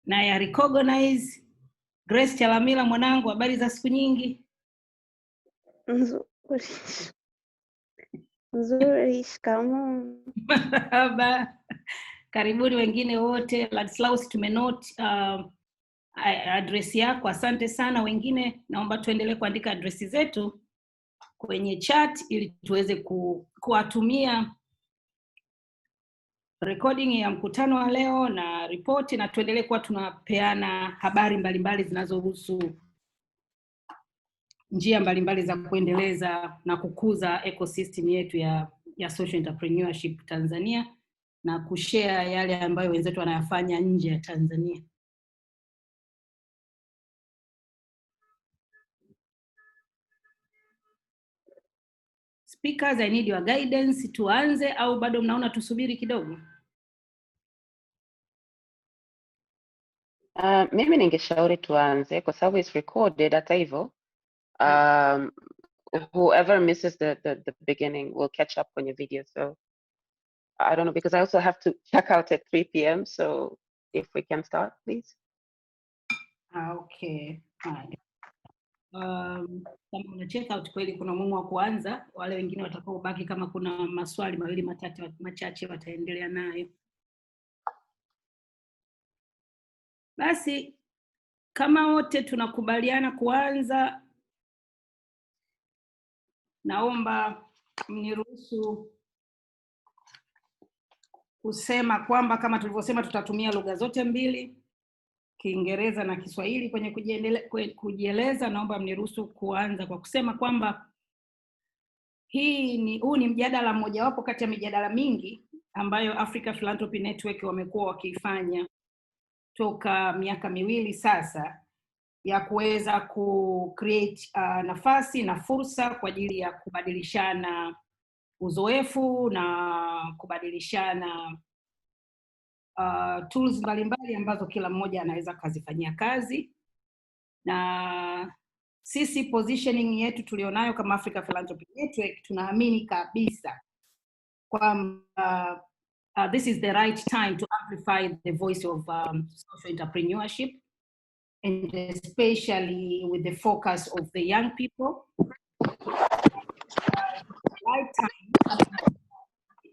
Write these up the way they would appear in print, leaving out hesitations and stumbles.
na ya recognize. Grace Chalamila, mwanangu, habari za siku nyingi? Nzuri, shikamoo. Marhaba. Karibuni wengine wote. Ladislaus, tumenote address yako, asante sana. Wengine naomba tuendelee kuandika address zetu kwenye chat ili tuweze kuwatumia recording ya mkutano wa leo na ripoti, na tuendelee kuwa tunapeana habari mbalimbali zinazohusu njia mbalimbali za kuendeleza na kukuza ecosystem yetu ya social entrepreneurship Tanzania, na kushare yale ambayo wenzetu wanayafanya nje ya Tanzania. Speakers, I need your guidance. Tuanze au bado mnaona tusubiri kidogo? Mimi ningeshauri tuanze kwa sababu it's recorded. Hata hivyo, whoever misses the beginning will catch up on your video. So I don't know, because I also have to check out at 3 p.m. So if we can start, please. Okay. Kama una check out kweli kuna muhimu wa kuanza, wale wengine watakao baki kama kuna maswali mawili matatu machache wataendelea nayo. Basi kama wote tunakubaliana kuanza, naomba mniruhusu kusema kwamba kama tulivyosema tutatumia lugha zote mbili, Kiingereza na Kiswahili kwenye kujieleza. Naomba mniruhusu kuanza kwa kusema kwamba huu ni mjadala mmoja wapo kati ya mijadala mingi ambayo Africa Philanthropy Network wamekuwa wakifanya toka miaka miwili sasa, ya kuweza create nafasi na fursa kwa ajili ya kubadilishana uzoefu na kubadilishana tools mbalimbali ambazo kila mmoja anaweza kazifanyia kazi. Na sisi positioning yetu tulionayo kama Africa Philanthropy Network, tunaamini kabisa kwamba this is the right time to amplify the voice of social entrepreneurship, and especially with the focus of the young people.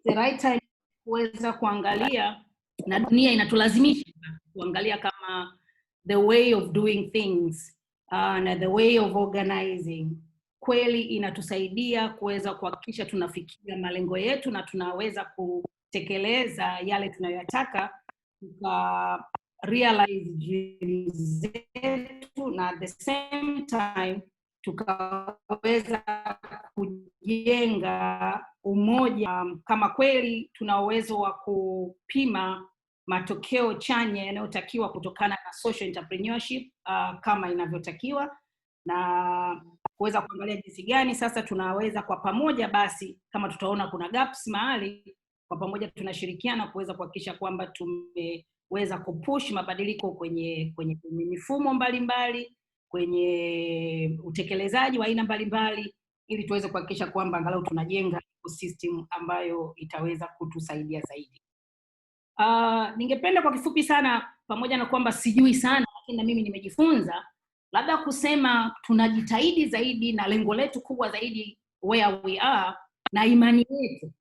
The right time kuweza kuangalia, na dunia inatulazimisha kuangalia kama the way of doing things na the way of organizing kweli inatusaidia kuweza kuhakikisha tunafikia malengo yetu na tunaweza kutekeleza yale tunayoyataka, realize dreams zetu, na at the same time tukaweza kujenga umoja kama kweli tuna uwezo wa kupima matokeo chanya yanayotakiwa kutokana na social entrepreneurship kama inavyotakiwa, na kuweza kuangalia jinsi gani sasa tunaweza kwa pamoja, basi kama tutaona kuna gaps mahali, kwa pamoja tunashirikiana kuweza kuhakikisha kwamba tumeweza kupush mabadiliko kwenye mifumo mbalimbali, kwenye utekelezaji wa aina mbalimbali, ili tuweze kuhakikisha kwamba angalau tunajenga ecosystem ambayo itaweza kutusaidia zaidi. Ningependa kwa kifupi sana, pamoja na kwamba sijui sana, lakini na mimi nimejifunza, labda kusema tunajitahidi zaidi na lengo letu kubwa zaidi where we are, na imani yetu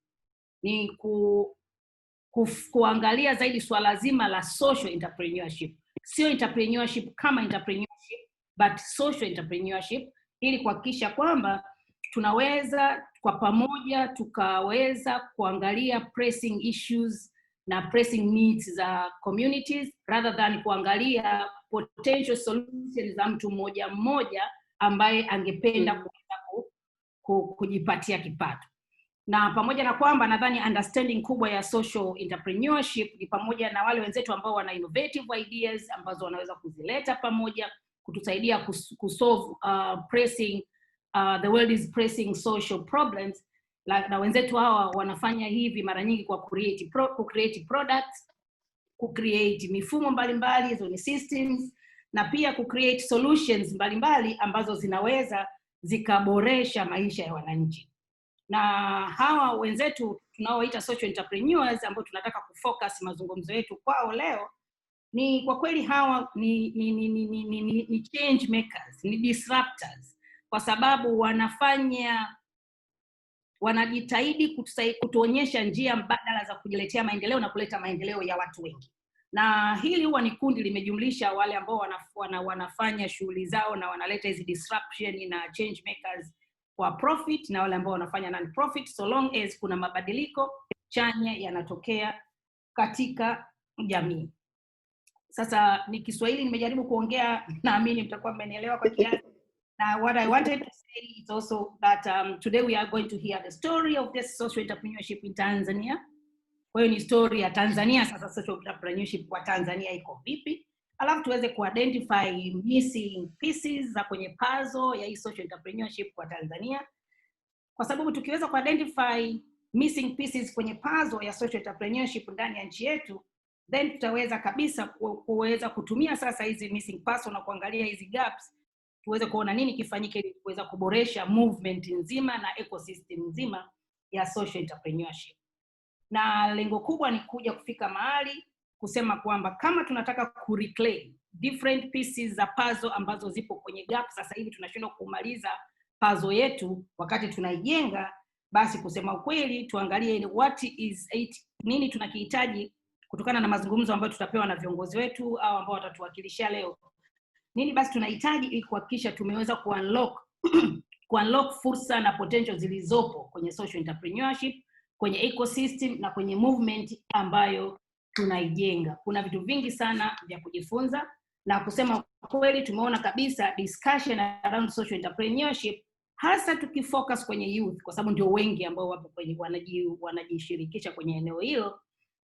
ni kuangalia zaidi swala zima la social entrepreneurship. Sio entrepreneurship kama entrepreneurship, but social entrepreneurship, ili kuhakikisha kwamba tunaweza kwa pamoja tukaweza kuangalia pressing issues na pressing needs za communities, rather than kuangalia potential solutions za mtu mmoja mmoja ambaye angependa kujipatia kipato. Na pamoja na kwamba nadhani understanding kubwa ya social entrepreneurship ni pamoja na wale wenzetu ambao wana innovative ideas ambazo wanaweza kuzileta pamoja kutusaidia kusolve pressing the world is pressing social problems. Na wenzetu hawa wanafanya hivi mara nyingi kwa create products, create mifumo mbalimbali, hizo ni systems, na pia create solutions mbalimbali ambazo zinaweza zikaboresha maisha ya wananchi. Na hawa wenzetu tunaowaita social entrepreneurs ambao tunataka kufocus mazungumzo yetu kwao leo, Ni kwa kweli hawa ni change makers, ni disruptors, kwa sababu wanajitahidi kutuonyesha njia mbadala za kujiletea maendeleo na kuleta maendeleo ya watu wengi. Na hili huwa ni kundi limejumlisha wale ambao wanafanya shughuli zao na wanaleta hizi disruption na change makers kwa profit, na wale ambao wanafanya non profit, so long as kuna mabadiliko chanya yanatokea katika jamii. Sasa ni Kiswahili nimejaribu kuongea, naamini mtakuwa mmenielewa kwa kiasi. Now, what I wanted to say is also that today we are going to hear the story of this social entrepreneurship in Tanzania. Kwa hiyo ni story ya Tanzania, sasa social entrepreneurship kwa Tanzania iko vipi? Alafu tuweze ku-identify missing pieces za kwenye puzzle ya hii social entrepreneurship kwa Tanzania. Kwa sababu tukiweza ku-identify missing pieces kwenye puzzle ya social entrepreneurship ndani ya nchi yetu, then tutaweza kabisa kuweza kutumia sasa hizi missing puzzle na kuangalia hizi gaps, tuweze kuona nini kifanyike ili kuweza kuboresha movement nzima na ecosystem nzima ya social entrepreneurship. Na lengo kubwa ni kuja kufika mahali kusema kwamba kama tunataka kureclaim different pieces za puzzle ambazo zipo kwenye gap sasa hivi tunashindwa kumaliza puzzle yetu wakati tunaijenga, basi kusema ukweli tuangalie nini tunakihitaji kutokana na mazungumzo ambayo tutapewa na viongozi wetu au ambao watatuwakilisha leo. Nini basi tunahitaji ili kuhakikisha tumeweza kuunlock fursa na potential zilizopo kwenye social entrepreneurship, kwenye ecosystem na kwenye movement ambayo tunaijenga. Kuna vitu vingi sana vya kujifunza, na kusema kweli tumeona kabisa discussion around social entrepreneurship, hasa tukifocus kwenye youth, kwa sababu ndio wengi ambao wapo kwenye wanajishirikisha kwenye eneo hilo,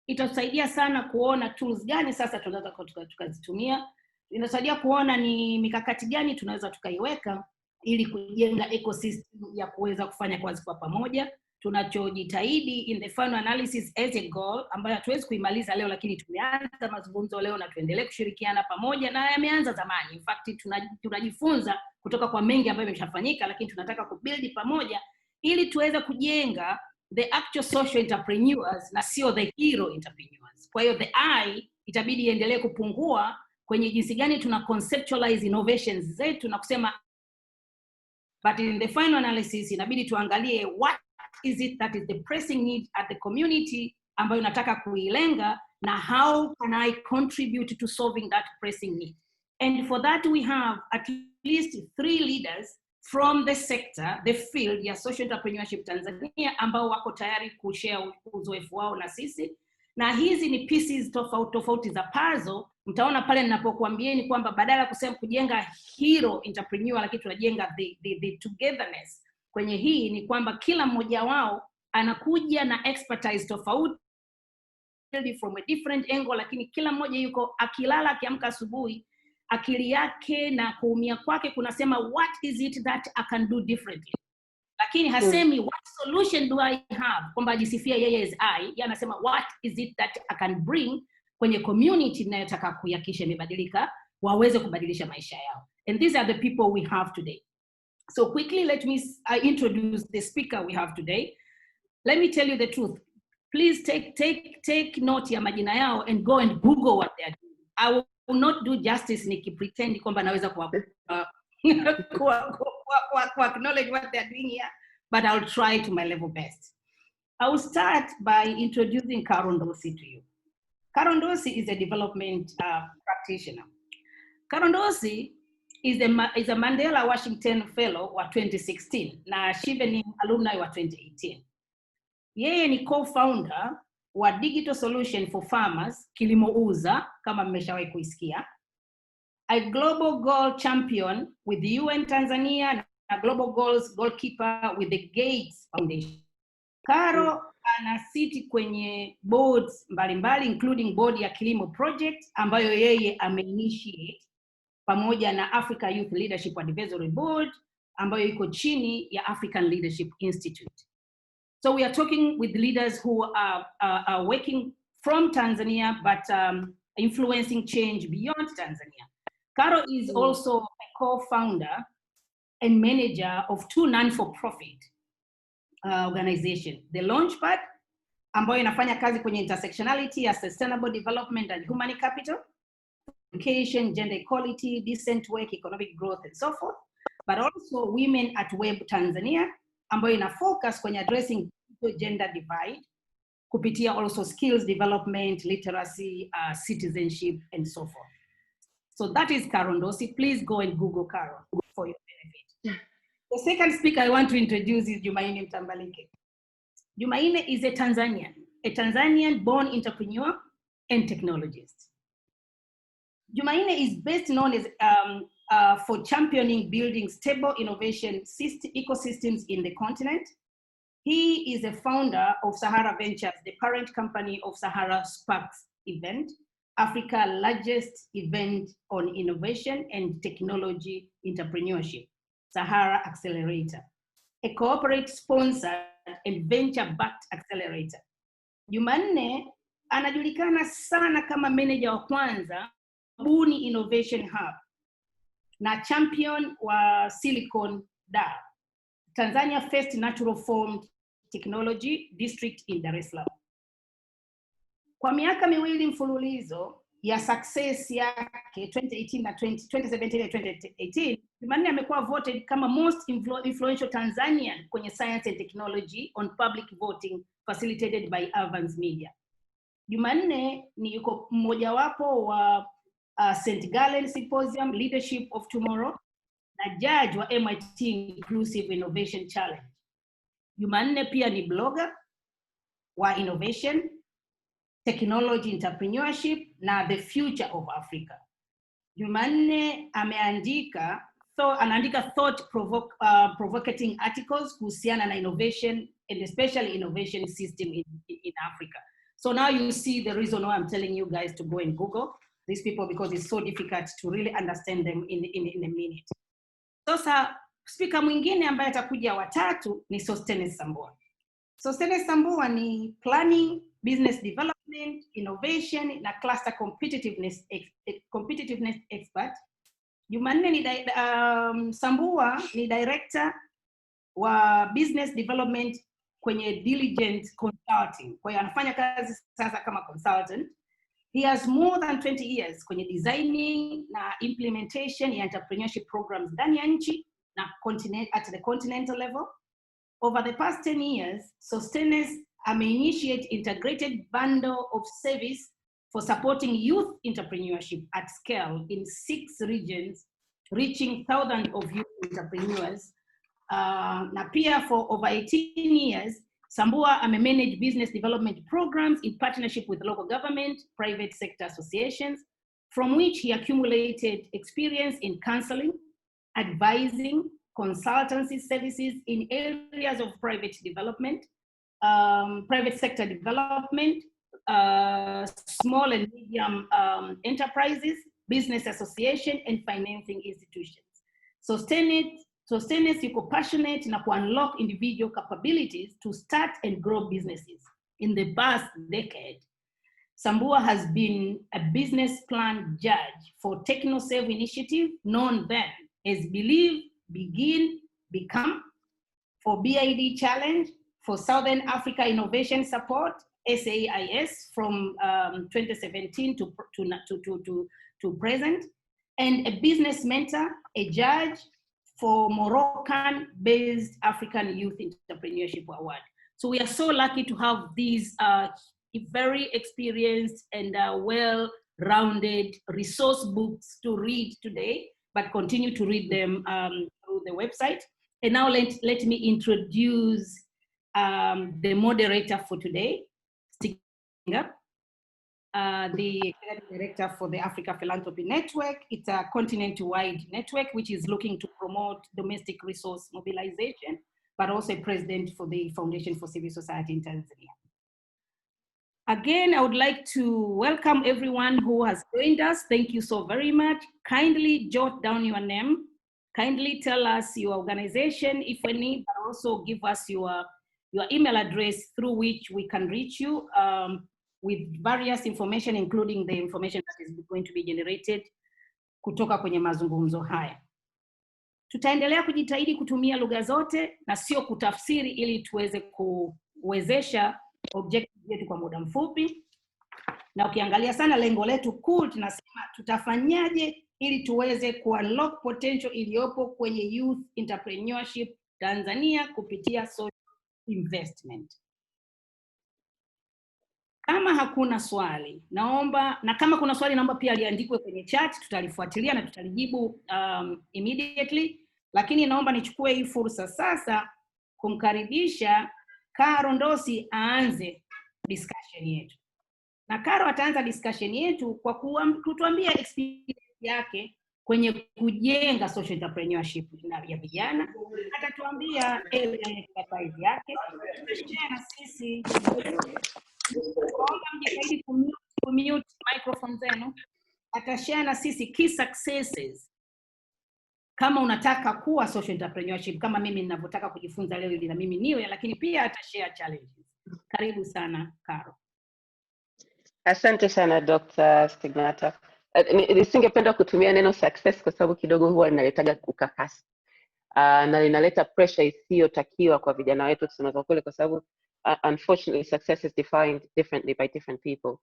itatusaidia sana kuona tools gani sasa tunaweza tukazitumia. Inasaidia kuona ni mikakati gani tunaweza tukaiweka ili kujenga ecosystem ya kuweza kufanya kazi kwa pamoja. Tunachojitahidi in the final analysis as a goal, ambayo hatuwezi kuimaliza leo, lakini tumeanza mazungumzo leo na tuendelee kushirikiana pamoja, na yameanza zamani. In fact tunajifunza kutoka kwa mengi ambayo yameshafanyika, lakini tunataka kubuild pamoja ili tuweze kujenga the actual social entrepreneurs na sio the hero entrepreneurs. Kwa hiyo the I itabidi iendelee kupungua kwenye jinsi gani tuna conceptualize innovations zetu na kusema, but in the final analysis inabidi tuangalie what is it that is the pressing need at the community ambayo nataka kuilenga, na how can I contribute to solving that pressing need. And for that we have at least 3 leaders from the sector, the field ya social entrepreneurship Tanzania, ambao wako tayari kushare uzoefu wao na sisi. Na hizi ni pieces tofauti za puzzle. Mtaona pale ninapokuambieni kwamba badala kusema kujenga hero entrepreneur, lakini tunajenga the togetherness. Kwenye hii ni kwamba kila mmoja wao anakuja na expertise tofauti from a different angle, lakini kila mmoja yuko akilala akiamka asubuhi, akili yake na kuumia kwake kunasema what is it that I can do differently. Lakini hasemi what solution do I have, kwamba ajisifia yeye as yeye anasema what is it that I can bring kwenye community ninayotaka kuhakikisha imebadilika, waweze kubadilisha maisha yao. And these are the people we have today. So quickly let me introduce the speaker we have today. Let me tell you the truth. Please take note ya majina yao and go and Google what they are doing. I will not do justice nikipretend kwamba naweza acknowledge what they are doing here, but I'll try to my level best. I will start by introducing Dorsey to you. Dorsey is a development practitioner. Dorsey is a Mandela Washington Fellow wa 2016 na Chevening alumni wa 2018. Yeye ni co-founder wa Digital Solution for Farmers, Kilimo Uza, kama mmeshawahi kuisikia. A global goal champion with the UN Tanzania, a global goals goalkeeper with the Gates Foundation. Karo anasiti kwenye boards mbalimbali including board ya Kilimo Project ambayo yeye ameinitiate pamoja na Africa Youth Leadership Advisory Board ambayo iko chini ya African Leadership Institute. So we are talking with leaders who are working from Tanzania but influencing change beyond Tanzania. Karo is also a co-founder and manager of 2 non-for-profit organizations. The Launchpad, ambayo inafanya kazi kwenye intersectionality ya sustainable development and human capital, education, gender equality, decent work, economic growth, and so forth, but also Women at Web Tanzania, ambayo ina focus kwenye addressing gender divide, kupitia also skills development, literacy, citizenship, and so forth. So that is Carol Dorsey. Please go and Google Carol for your benefit. The second speaker I want to introduce is Jumaine Mtambalike. Jumaine is a Tanzanian born entrepreneur and technologist. Jumaine is best known as for championing building stable innovation ecosystems in the continent. He is a founder of Sahara Ventures, the parent company of Sahara Sparks event, Africa's largest event on innovation and technology entrepreneurship, Sahara Accelerator, a corporate sponsored and venture-backed accelerator. Jumanne anajulikana sana kama manager wa kwanza Buni Innovation Hub na champion wa Silicon DAO, Tanzania first natural formed technology district in Dar es Salaam. Kwa miaka miwili mfululizo ya success yake 2018 na 2017 na 2018, Jumanne amekuwa voted kama most influential Tanzanian kwenye science and technology on public voting facilitated by Avans Media. Jumanne ni yuko mmojawapo wa St. Gallen Symposium Leadership of Tomorrow na judge wa MIT Inclusive Innovation Challenge. Jumanne pia ni blogger wa innovation, technology entrepreneurship na the future of Africa. Jumanne anaandika thought provoking articles kuhusiana na innovation and especially innovation system in Africa. So now you see the reason why I'm telling you guys to go and Google these people, because it's so difficult to really understand them in a minute. Sasa speaker mwingine ambaye atakuja watatu ni Sostenes Sambua. Sostenes Sambua ni planning, business development, innovation na cluster competitiveness expert. Jumanne ni Sambua ni director wa business development kwenye Diligent Consulting. Kwa hiyo anafanya kazi sasa kama consultant. He has more than 20 years kwenye designing na implementation ya entrepreneurship programs ndani ya nchi na at the continental level. Over the past 10 years, Sostenes initiate integrated bundle of service for supporting youth entrepreneurship at scale in 6 regions, reaching thousands of youth entrepreneurs. Na pia for over 18 years, Sambua manage business development programs in partnership with local government, private sector associations, from which he accumulated experience in counseling, advising, consultancy services in areas of private development, private sector development, small and medium enterprises, business association, and financing institutions. Sostenes yuko passionate na unlock individual capabilities to start and grow businesses. In the past decade, Sambua has been a business plan judge for TechnoServe initiative, known then as Believe, Begin, Become, for BID Challenge, for Southern Africa Innovation Support, SAIS, from 2017 to present, and a business mentor, a judge for Moroccan-based African Youth Entrepreneurship Award. So we are so lucky to have these very experienced and well-rounded resource books to read today, but continue to read them through the website. And now let me introduce the moderator for today, the director for the Africa Philanthropy Network. It's a continent-wide network which is looking to promote domestic resource mobilization, but also president for the Foundation for Civil Society in Tanzania. Again, I would like to welcome everyone who has joined us. Thank you so very much. Kindly jot down your name. Kindly tell us your organization, if any, but also give us your email address through which we can reach you with various information, including the information that is going to be generated kutoka kwenye mazungumzo haya. Tutaendelea kujitahidi kutumia lugha zote na sio kutafsiri ili tuweze kuwezesha objective yetu kwa muda mfupi. na ukiangalia sana lengo letu kuu tunasema tutafanyaje ili tuweze ku-unlock potential iliyopo kwenye youth entrepreneurship Tanzania kupitia social investment. Kama hakuna swali, naomba, na kama kuna swali naomba pia liandikwe kwenye chat, tutalifuatilia na tutalijibu immediately. Lakini naomba nichukue hii fursa sasa kumkaribisha Karo Dorsey aanze discussion yetu. Na Karo ataanza discussion yetu kwa kutuambia experience yake kwenye kujenga social entrepreneurship ya vijana. Atatuambia expertise yake. Tutashare na sisi, naomba mjitahidi kumute microphone zenu. Atashare na sisi key successes kama unataka kuwa social entrepreneurship kama mimi ninavyotaka kujifunza leo ili na mimi niwe, lakini pia atashare challenges. Karibu sana Karo. Asante sana Dr. Stigmata. Nisingependa kutumia neno success kwa sababu kidogo huwa linaletaga ukakasi. Na linaleta pressure isiyotakiwa kwa vijana wetu tunaweza kule, kwa sababu unfortunately success is defined differently by different people.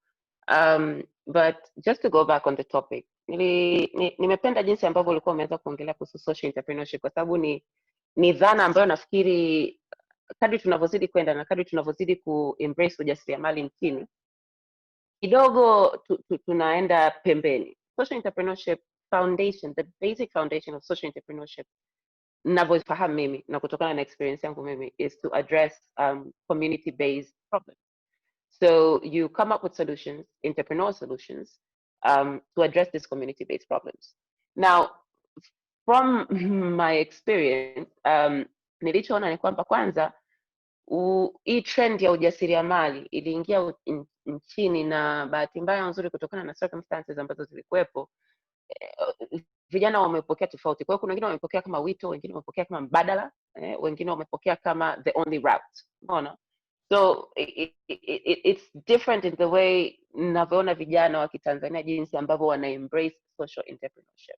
But just to go back on the topic, nimependa jinsi ambavyo ulikuwa umeweza kuongelea kuhusu social entrepreneurship, kwa sababu ni dhana ambayo nafikiri kadri tunavyozidi kwenda na kadri tunavyozidi ku-embrace ujasiriamali nchini, kidogo tunaenda pembeni. Social entrepreneurship foundation, the basic foundation of social entrepreneurship, ninavyofahamu mimi na kutokana na experience yangu mimi, is to address community-based problems. So you come up with solutions, entrepreneurial solutions, to address these community-based problems. Now, from my experience, nilichoona ni kwamba kwanza hii trend ya ujasiriamali iliingia nchini, na bahati mbaya nzuri kutokana na circumstances ambazo zilikuwepo, vijana wamepokea tofauti. Kwa hiyo kuna wengine wamepokea kama wito, wengine wamepokea kama mbadala, wengine wamepokea kama the only route. Unaona? So it's different in the way ninavyoona vijana wa Kitanzania jinsi ambavyo wana embrace social entrepreneurship.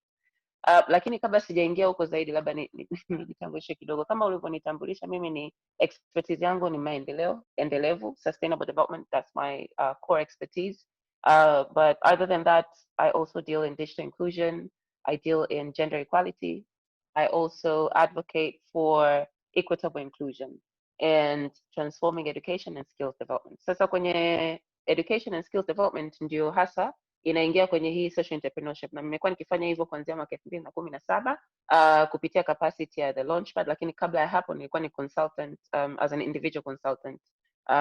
Lakini kabla sijaingia huko zaidi, labda nijitambulishe kidogo. Kama ulivyonitambulisha, mimi ni expertise yangu ni maendeleo endelevu, sustainable development. That's my core expertise. But other than that, I also deal in digital inclusion. I deal in gender equality. I also advocate for equitable inclusion and transforming education and skills development. Sasa kwenye education and skills development ndio hasa inaingia kwenye hii social entrepreneurship, na nimekuwa nikifanya hivyo kuanzia mwaka 2017 kupitia capacity ya the Launchpad, lakini kabla ya hapo nilikuwa ni consultant as an individual consultant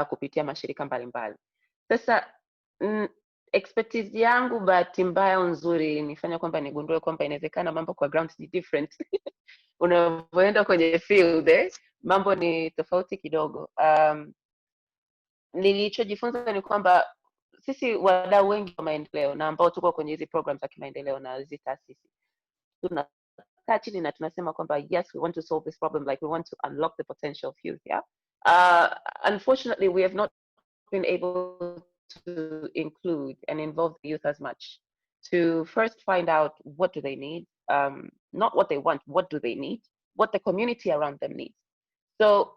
kupitia mashirika mbalimbali. Sasa expertise yangu bahati mbaya nzuri nifanya kwamba nigundue kwamba inawezekana mambo kwa ground ni different. Unavyoenda kwenye field mambo ni tofauti kidogo. Nilichojifunza ni kwamba sisi wadau wengi wa maendeleo na ambao tuko kwenye hizi programs za kimaendeleo na hizi taasisi, tunakaa chini na tunasema kwamba yes, we want to solve this problem, like we want to unlock the potential of youth. Unfortunately, we have not been able to include and involve the youth as much to first find out what do they need, not what they want, what do they need, what the community around them needs. So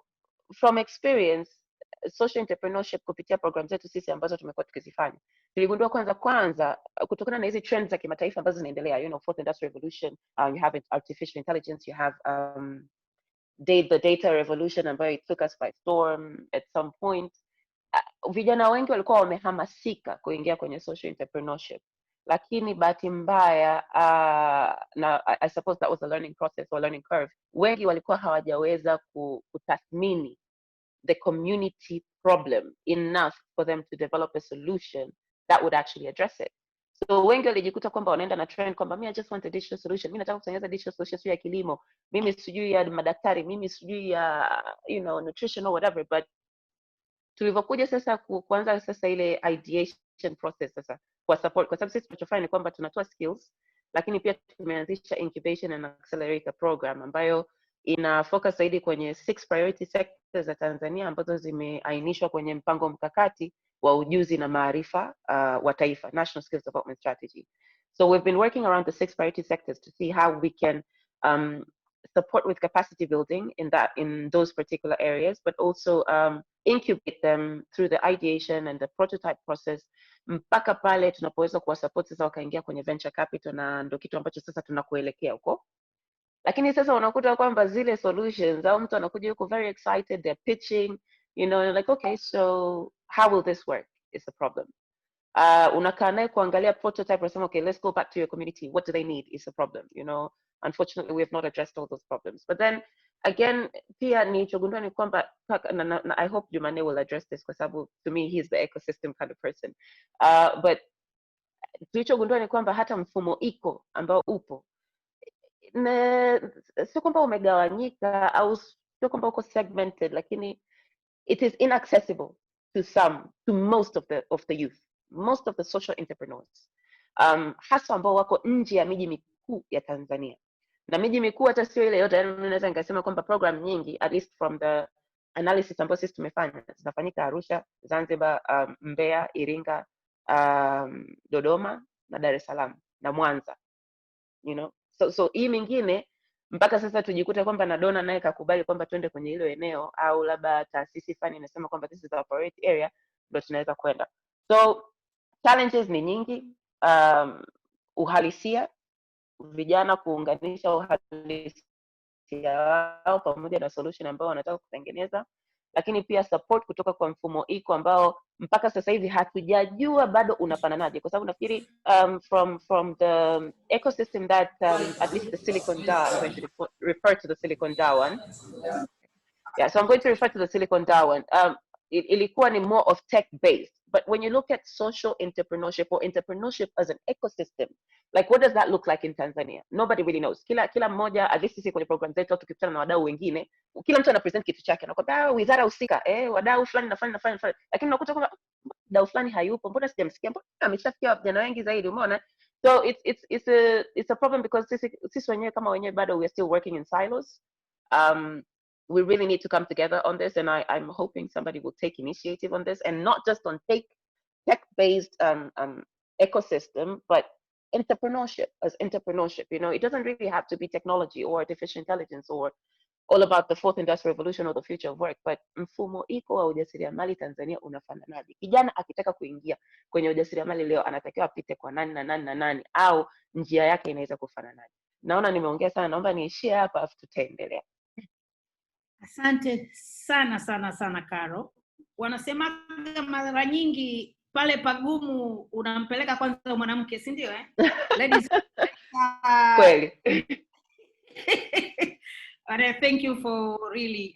from experience, social entrepreneurship kupitia programs zetu sisi ambazo tumekuwa tukizifanya, tuligundua kwanza kutokana na hizi trends za kimataifa ambazo zinaendelea, you know, fourth industrial revolution, you have artificial intelligence, you have the data revolution ambayo it took us by storm at some point. Vijana wengi walikuwa wamehamasika kuingia kwenye social entrepreneurship, lakini bahati mbaya na I suppose that was a learning process or learning curve, wengi walikuwa hawajaweza kutathmini the community problem enough for them to develop a solution that would actually address it. So wengi walijikuta kwamba wanaenda na trend kwamba mimi I just want a digital solution, mimi nataka kutengeneza digital solution ya kilimo, mimi sijui ya madaktari, mimi sijui ya nutrition or whatever. But tulivyokuja sasa kuanza sasa ile ideation process sasa kwa support, kwa sababu sisi tunachofanya ni kwamba tunatoa skills, lakini pia tumeanzisha incubation and accelerator program ambayo ina focus zaidi kwenye 6 priority sectors za Tanzania ambazo zimeainishwa kwenye mpango mkakati wa ujuzi na maarifa wa taifa, National Skills Development Strategy. So we've been working around the 6 priority sectors to see how we can support with capacity building in those particular areas, but also incubate them through the ideation and the prototype process mpaka pale tunapoweza kuwasupport sasa wakaingia kwenye venture capital, na ndio kitu ambacho sasa tunakuelekea huko. Lakini sasa unakuta kwamba zile solutions au mtu anakuja yuko very excited, they're pitching, you know, like okay, so how will this work is the problem. Unakaa naye kuangalia prototype, unasema okay, let's go back to your community, what do they need is the problem, you know. Unfortunately, we have not addressed all those problems. But then again, pia nilichogundua ni kwamba, na I hope Jumane will address this kwa sababu to me he's the ecosystem kind of person. But tulichogundua ni kwamba hata mfumo iko ambao upo sio kwamba umegawanyika au sio kwamba uko segmented, lakini it is inaccessible to most of the youth, most of the social entrepreneurs, hasa ambao wako nje ya miji mikuu ya Tanzania. Na miji mikuu hata sio ile yote, yani naweza nikasema kwamba program nyingi, at least from the analysis ambayo sisi tumefanya, zinafanyika Arusha, Zanzibar, Mbeya, Iringa, Dodoma na Dar es Salaam na Mwanza, you know. So hii mingine mpaka sasa tujikuta kwamba na dona naye kakubali kwamba twende kwenye hilo eneo, au labda taasisi fani inasema kwamba this is the operate area, ndio tunaweza kwenda. So challenges ni nyingi, uhalisia, vijana kuunganisha uhalisia wao pamoja na solution ambao wanataka kutengeneza, lakini pia support kutoka kwa mfumo iko ambao mpaka sasa hivi hatujajua bado unafananaje, kwa sababu nafikiri from the ecosystem that at least the Silicon DAO, I'm going to refer to the Silicon DAO one. Yeah, so I'm going to refer to the Silicon DAO one. Ilikuwa ni more of tech based, but when you look at social entrepreneurship or entrepreneurship as an ecosystem, like what does that look like in Tanzania? Nobody really knows. Kila mmoja, at least sisi kwenye program zetu tukikutana na wadau wengine, kila mtu ana present kitu chake, anakwambia wizara husika, wadau fulani na fulani na fulani, lakini unakuta kwamba wadau fulani hayupo, mbona sijamsikia, mbona ameshafikia vijana wengi zaidi, umeona? So it's a problem because sisi wenyewe kama wenyewe bado we are still working in silos. We really need to come together on this, and I'm hoping somebody will take initiative on this, and not just on tech-based ecosystem, but entrepreneurship as entrepreneurship. You know, it doesn't really have to be technology or artificial intelligence or all about the fourth industrial revolution or the future of work, but mfumo iko wa ujasiriamali Tanzania unafananaje? Kijana akitaka kuingia kwenye ujasiriamali leo anatakiwa apite kwa nani na nani na nani, au njia yake inaweza kufananaje? Naona nimeongea sana, naomba niishie hapa afu tutaendelea. Asante sana sana sana Karo. Wanasema mara nyingi pale pagumu unampeleka kwanza mwanamke, si ndio Ladies. Kweli. But thank you for really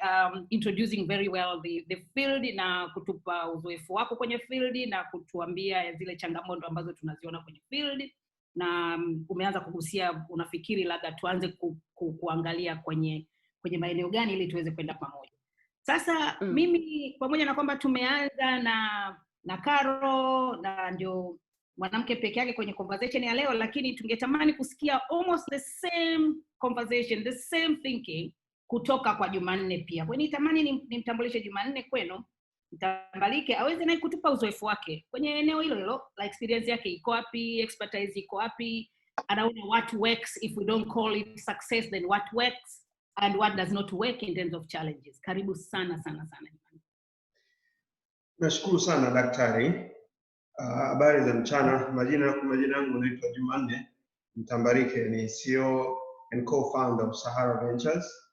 introducing very well the field na kutupa uzoefu wako kwenye field na kutuambia zile changamoto ambazo tunaziona kwenye field, na umeanza kugusia unafikiri labda tuanze kuangalia kwenye maeneo gani ili tuweze kwenda pamoja. Sasa mimi pamoja na kwamba tumeanza na Karo na ndio mwanamke peke yake kwenye conversation ya leo, lakini tungetamani kusikia almost the same conversation, the same thinking kutoka kwa Jumanne pia. Kwa hiyo nitamani nimtambulishe Jumanne kwenu, mtambalike aweze naye kutupa uzoefu wake kwenye eneo hilo hilo, la experience yake iko wapi, expertise iko wapi, anaona what works, if we don't call it success then what works and what does not work in terms of challenges. Karibu sana sana sana. Nashukuru sana daktari. Habari za mchana. Majina yangu naitwa Jumanne Mtambarike, ni CEO and co-founder of Sahara Ventures,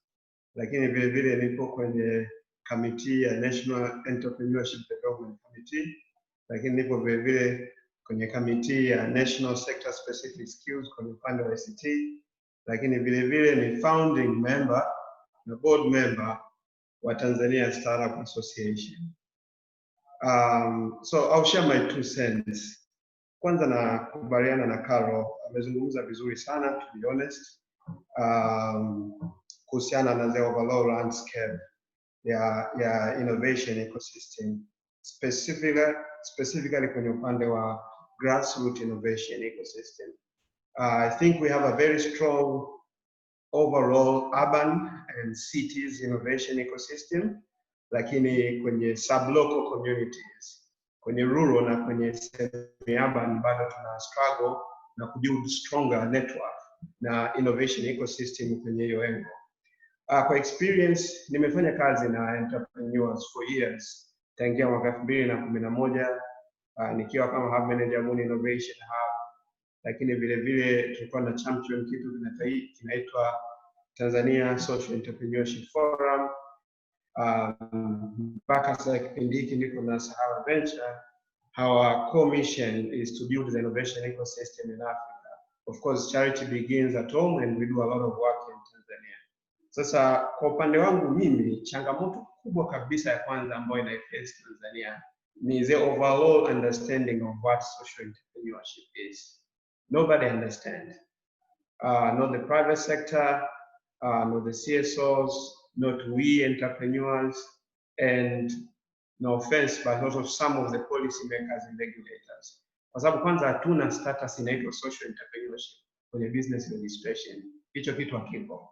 lakini vile vile nipo kwenye committee ya National Entrepreneurship Development Committee, lakini nipo vile vile kwenye committee ya National Sector Specific Skills kwenye upande wa ICT, lakini vile vile ni founding member na board member wa Tanzania Startup Association. So I'll share my 2 cents. Kwanza nakubaliana na Karo, amezungumza vizuri sana, to be honest, kuhusiana na the overall landscape ya innovation ecosystem, specifically kwenye upande wa grassroots innovation ecosystem. I think we have a very strong overall urban and cities innovation ecosystem, lakini kwenye sub-local communities, kwenye rural na kwenye semi-urban bado tuna struggle na kubuild stronger network na innovation ecosystem kwenye hiyo eneo. Kwa experience nimefanya kazi na entrepreneurs for years tangia mwaka 2011 nikiwa kama hub manager Moon Innovation Hub, lakini vile vile tulikuwa na champion kitu kinaitwa Tanzania Social Entrepreneurship Forum. Mpaka sasa kipindi hiki niko na Sahara Venture. Our core mission is to build the innovation ecosystem in Africa. Of course, charity begins at home and we do a lot of work in Tanzania. Sasa kwa upande wangu mimi, changamoto kubwa kabisa ya kwanza ambayo inaiface Tanzania ni the overall understanding of what social entrepreneurship is. Nobody understands. Not the private sector, not the CSOs, not we entrepreneurs, and no offense, but also some of the policymakers and regulators. Kwa sababu kwanza hatuna status inaitwa social entrepreneurship kwenye business registration. Hicho kitu hakipo.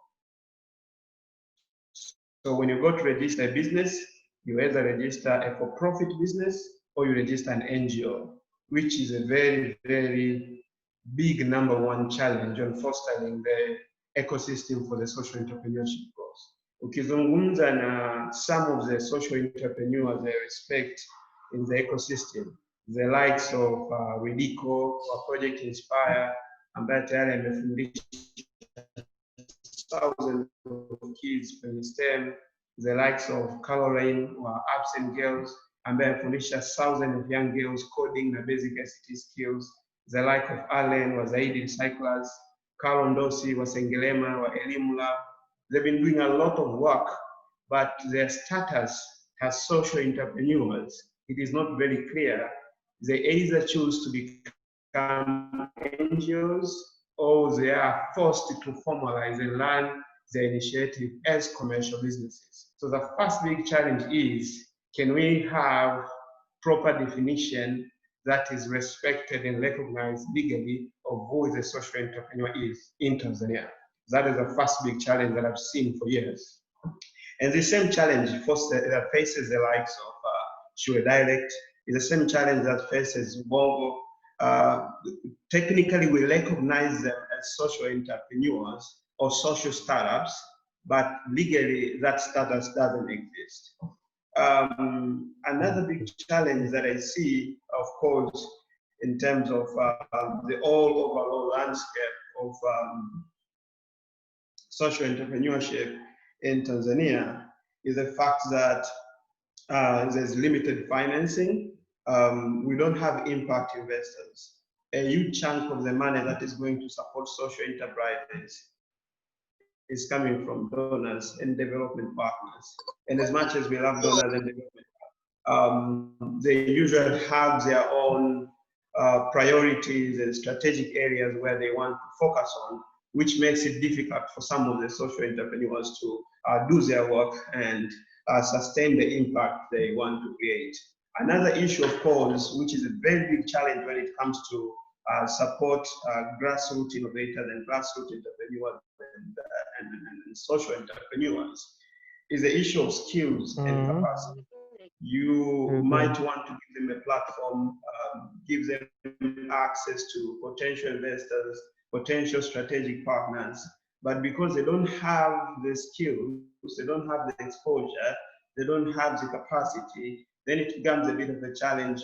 So when you go to register a business, you either register a for-profit business or you register an NGO, which is a very, very big #1 challenge on fostering the ecosystem for the social entrepreneurship goals. Ukizungumza na some of the social entrepreneurs I respect in the ecosystem, the likes of Ridico or Project Inspire, ambaye tayari amefundisha thousands of kids from STEM, the likes of Caroline or Apps and Girls, ambaye amefundisha thousands of young girls coding na basic ICT skills, the like of Allen was Zaidi Recyclers, Carol Dorsey was Sengelema or Elimu Lab. They've been doing a lot of work, but their status as social entrepreneurs, it is not very clear. They either choose to become NGOs or they are forced to formalize and run their initiative as commercial businesses. So the first big challenge is, can we have proper definition that is respected and recognized legally of who the social entrepreneur is in Tanzania? That is the first big challenge that I've seen for years. And the same challenge that faces the likes of Shure Direct is the same challenge that faces Bongo. Technically, we recognize them as social entrepreneurs or social startups, but legally that status doesn't exist. Another big challenge that I see, of course, in terms of the overall landscape of social entrepreneurship in Tanzania is the fact that there's limited financing. We don't have impact investors. A huge chunk of the money that is going to support social enterprises is coming from donors and development partners. And as much as we love donors and development, they usually have their own priorities and strategic areas where they want to focus on, which makes it difficult for some of the social entrepreneurs to do their work and sustain the impact they want to create. Another issue, of course, which is a very big challenge when it comes to support grassroots innovators and grassroots entrepreneurs and social entrepreneurs, is the issue of skills and capacity. You might want to give them a platform, give them access to potential investors, potential strategic partners, but because they don't have the skills, they don't have the exposure, they don't have the capacity, then it becomes a bit of a challenge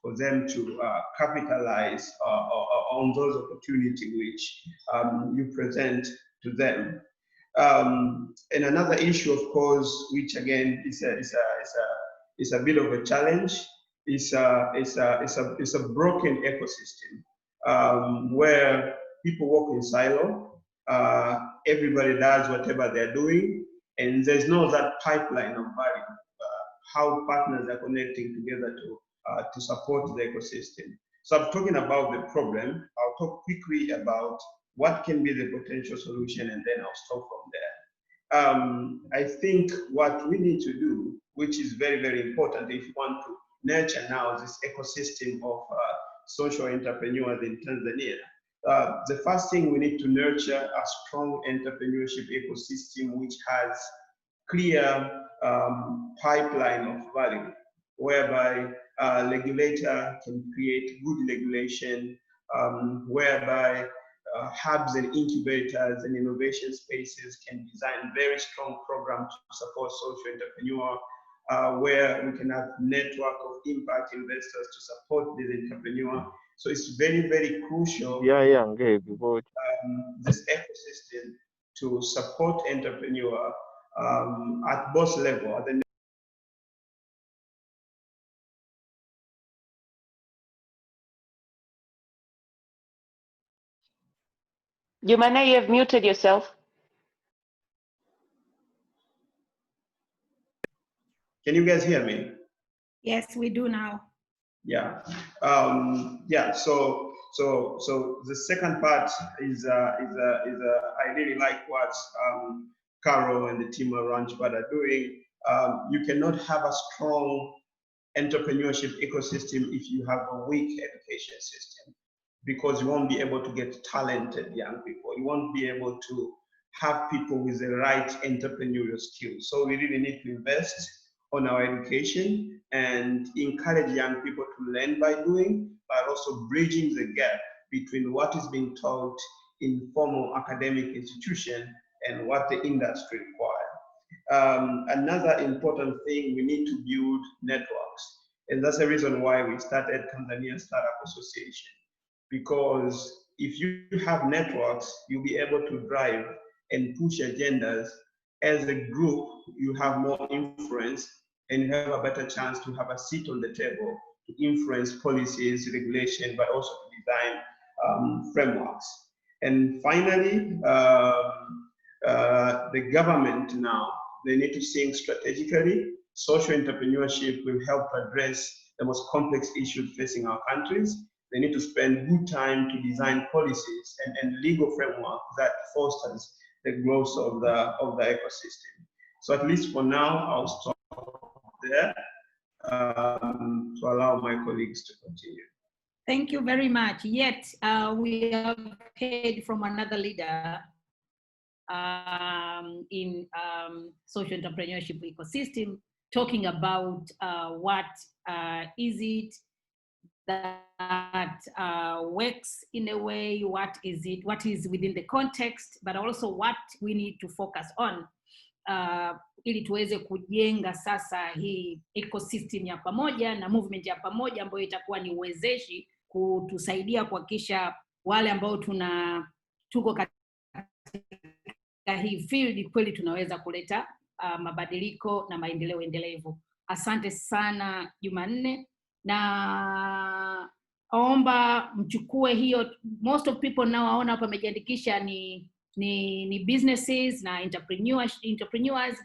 for them to capitalize on those opportunities which you present to them. And another issue, of course, which again is a bit of a challenge, is a broken ecosystem where people work in silo. Everybody does whatever they're doing, and there's no that pipeline of value. How partners are connecting together to support the ecosystem. So I'm talking about the problem. I'll talk quickly about what can be the potential solution, and then I'll stop from there. I think what we need to do, which is very, very important if you want to nurture now this ecosystem of social entrepreneurs in Tanzania, the first thing we need to nurture a strong entrepreneurship ecosystem which has clear pipeline of value, whereby a regulator can create good regulation, whereby hubs and incubators and innovation spaces can design very strong programs to support social entrepreneur, where we can have network of impact investors to support this entrepreneur. So it's very, very crucial. This ecosystem to support entrepreneur at both levels. Jumane, you have muted yourself. Can you guys hear me? Yes, we do now. Yeah. Yeah. So the second part is I really like what Carol and the team around Launchpad are doing. You cannot have a strong entrepreneurship ecosystem if you have a weak education system, because you won't be able to get talented young people. You won't be able to have people with the right entrepreneurial skills. So we really need to invest on our education and encourage young people to learn by doing, but also bridging the gap between what is being taught in formal academic institution and what the industry requires. Another important thing, we need to build networks. And that's the reason why we started Tanzania Startup Association. Because if you have networks, you'll be able to drive and push agendas. As a group, you have more influence and you have a better chance to have a seat on the table to influence policies, regulation, but also to design frameworks. And finally, the government now, they need to think strategically. Social entrepreneurship will help address the most complex issues facing our countries. They need to spend good time to design policies and legal framework that fosters the growth of the ecosystem. So at least for now, I'll stop there to allow my colleagues to continue. Thank you very much. Yet we have heard from another leader in social entrepreneurship ecosystem, talking about what is it that works in a way, what is within the context, but also what we need to focus on ili tuweze kujenga sasa hii ecosystem ya pamoja na movement ya pamoja ambayo itakuwa ni uwezeshi kutusaidia kuhakikisha wale ambao tuko katika hii field kweli tunaweza kuleta mabadiliko na maendeleo endelevu. Asante sana Jumanne, na omba mchukue hiyo. Most of people now waona hapa wamejiandikisha ni businesses na entrepreneurs.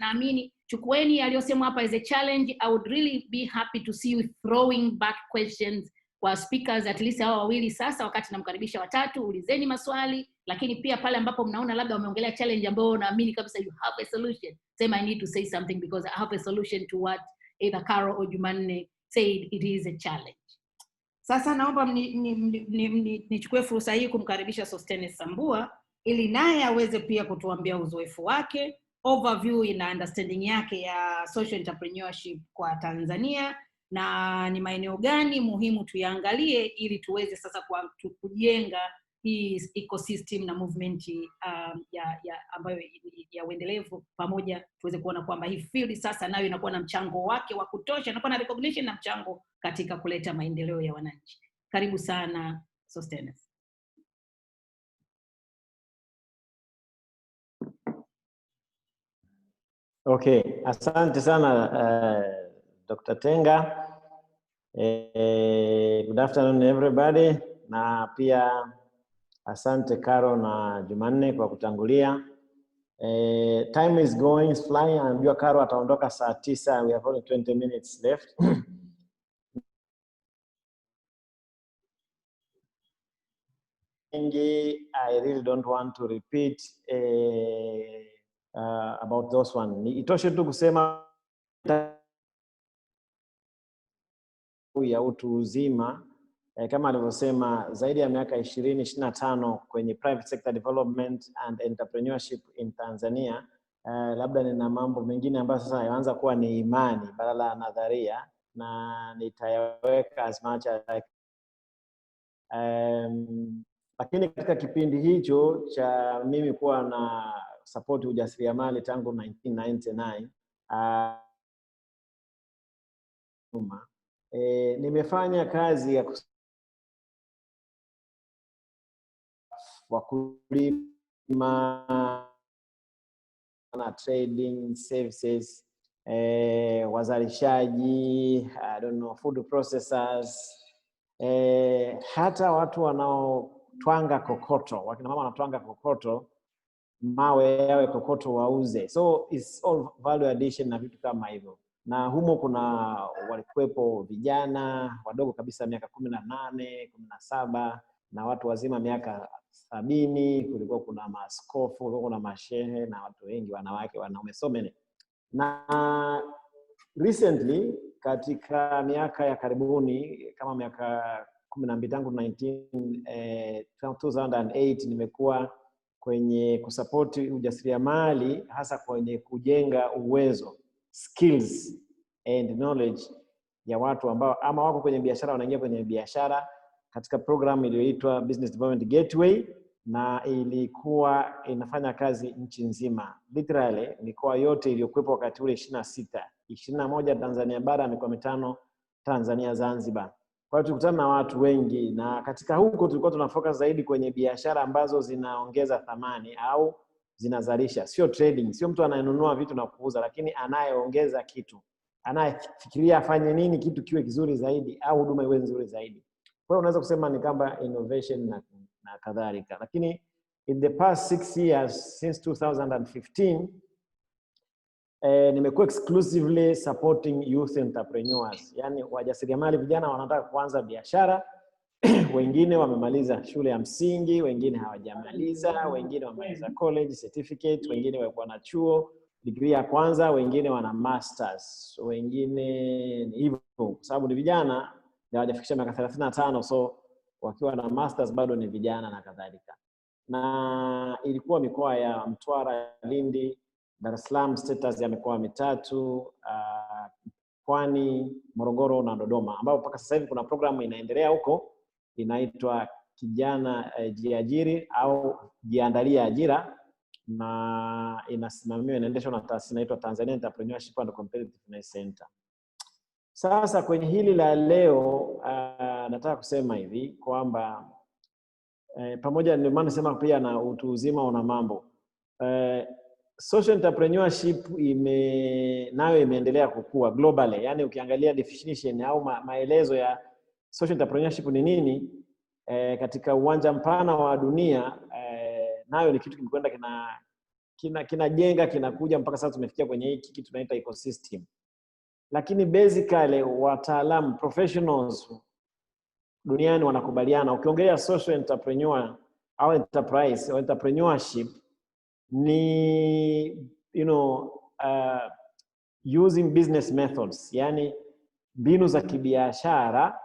Naamini chukueni aliyosema hapa as a challenge. I would really be happy to see you throwing back questions kwa speakers, at least hao wawili. Sasa wakati namkaribisha watatu, ulizeni maswali, lakini pia pale ambapo mnaona labda wameongelea challenge ambayo naamini kabisa you have a solution, sema I need to say something because I have a solution to what either Carol or Jumanne said it is a challenge. Sasa naomba nichukue fursa hii kumkaribisha Sostenes Sambua ili naye aweze pia kutuambia uzoefu wake, overview na understanding yake ya social entrepreneurship kwa Tanzania, na ni maeneo gani muhimu tuyaangalie ili tuweze sasa kujenga hii ecosystem na movement ambayo ya uendelevu pamoja, tuweze kuona kwamba hii field sasa nayo inakuwa na mchango wake wa kutosha, inakuwa na recognition na mchango katika kuleta maendeleo ya wananchi. Karibu sana Sostenes. Okay, asante sana Dr. Tenga. Good afternoon everybody, na pia asante Carol na Jumanne kwa kutangulia. Time is going flying. Anajua Carol ataondoka saa 9. We have only 20 minutes left. I really don't want to repeat about those one. Itoshe tu kusema ya utu uzima kama alivyosema zaidi ya miaka 20-25 kwenye private sector development and entrepreneurship in Tanzania. Labda nina mambo mengine ambayo sasa yaanza kuwa ni imani badala ya nadharia, na nitayaweka as much as Lakini katika kipindi hicho cha mimi kuwa na support ujasiriamali tangu 1999 nimefanya kazi ya wakulima na trading services, wazalishaji, I don't know, food processors, hata watu wanaotwanga kokoto, wakina mama wanatwanga kokoto, mawe yawe kokoto wauze. So it's all value addition na vitu kama hivyo. Na humo kuna walikuwepo vijana wadogo kabisa miaka 18, 17 na watu wazima miaka 70, kulikuwa kuna maaskofu, kulikuwa kuna mashehe na watu wengi, wanawake, wanaume, so many. Na recently katika miaka ya karibuni kama miaka 12 tangu 2008 nimekuwa kwenye kusupport ujasiriamali, hasa kwenye kujenga uwezo, skills and knowledge ya watu ambao ama wako kwenye biashara wanaingia kwenye biashara katika program iliyoitwa Business Development Gateway, na ilikuwa inafanya kazi nchi nzima. Literally mikoa yote iliyokuwepo wakati ule 26, 21 Tanzania bara, mikoa 5 Tanzania Zanzibar. Kwa hiyo tulikutana na watu wengi, na katika huko tulikuwa tunafocus zaidi kwenye biashara ambazo zinaongeza thamani au zinazalisha, sio trading, sio mtu anayenunua vitu na kuuza, lakini anayeongeza kitu, anayefikiria afanye nini kitu kiwe kizuri zaidi au huduma iwe nzuri zaidi. Kwa hiyo unaweza kusema ni kama innovation na kadhalika. Lakini in the past 6 years since 2015 nimekuwa exclusively supporting youth entrepreneurs, yani wajasiriamali vijana wanataka kuanza biashara. Wengine wamemaliza shule ya msingi, wengine hawajamaliza, wengine wamemaliza college certificate, wengine wako na chuo degree ya kwanza, wengine wana masters, wengine hivyo kwa sababu ni vijana na hawajafikisha miaka 35, so wakiwa na masters bado ni vijana na kadhalika. Na ilikuwa mikoa ya Mtwara, Lindi, Dar es Salaam, status ya mikoa 3, Pwani, Morogoro na Dodoma, ambapo mpaka sasa hivi kuna programu inaendelea huko inaitwa Kijana Jiajiri au Jiandalia Ajira, na inasimamiwa, inaendeshwa na taasisi inaitwa Tanzania Entrepreneurship and Competitiveness Center. Sasa kwenye hili la leo nataka kusema hivi kwamba pamoja, ndio maana nasema pia na utu uzima una mambo, social entrepreneurship nayo imeendelea kukua globally. Yani ukiangalia definition au maelezo ya social entrepreneurship ni nini katika uwanja mpana wa dunia, nayo ni kitu kimekwenda kinajenga kinakuja mpaka sasa tumefikia kwenye hiki kitu tunaita ecosystem. Lakini basically wataalamu, professionals duniani wanakubaliana, ukiongelea social entrepreneur au enterprise au entrepreneurship ni using business methods, yani mbinu za kibiashara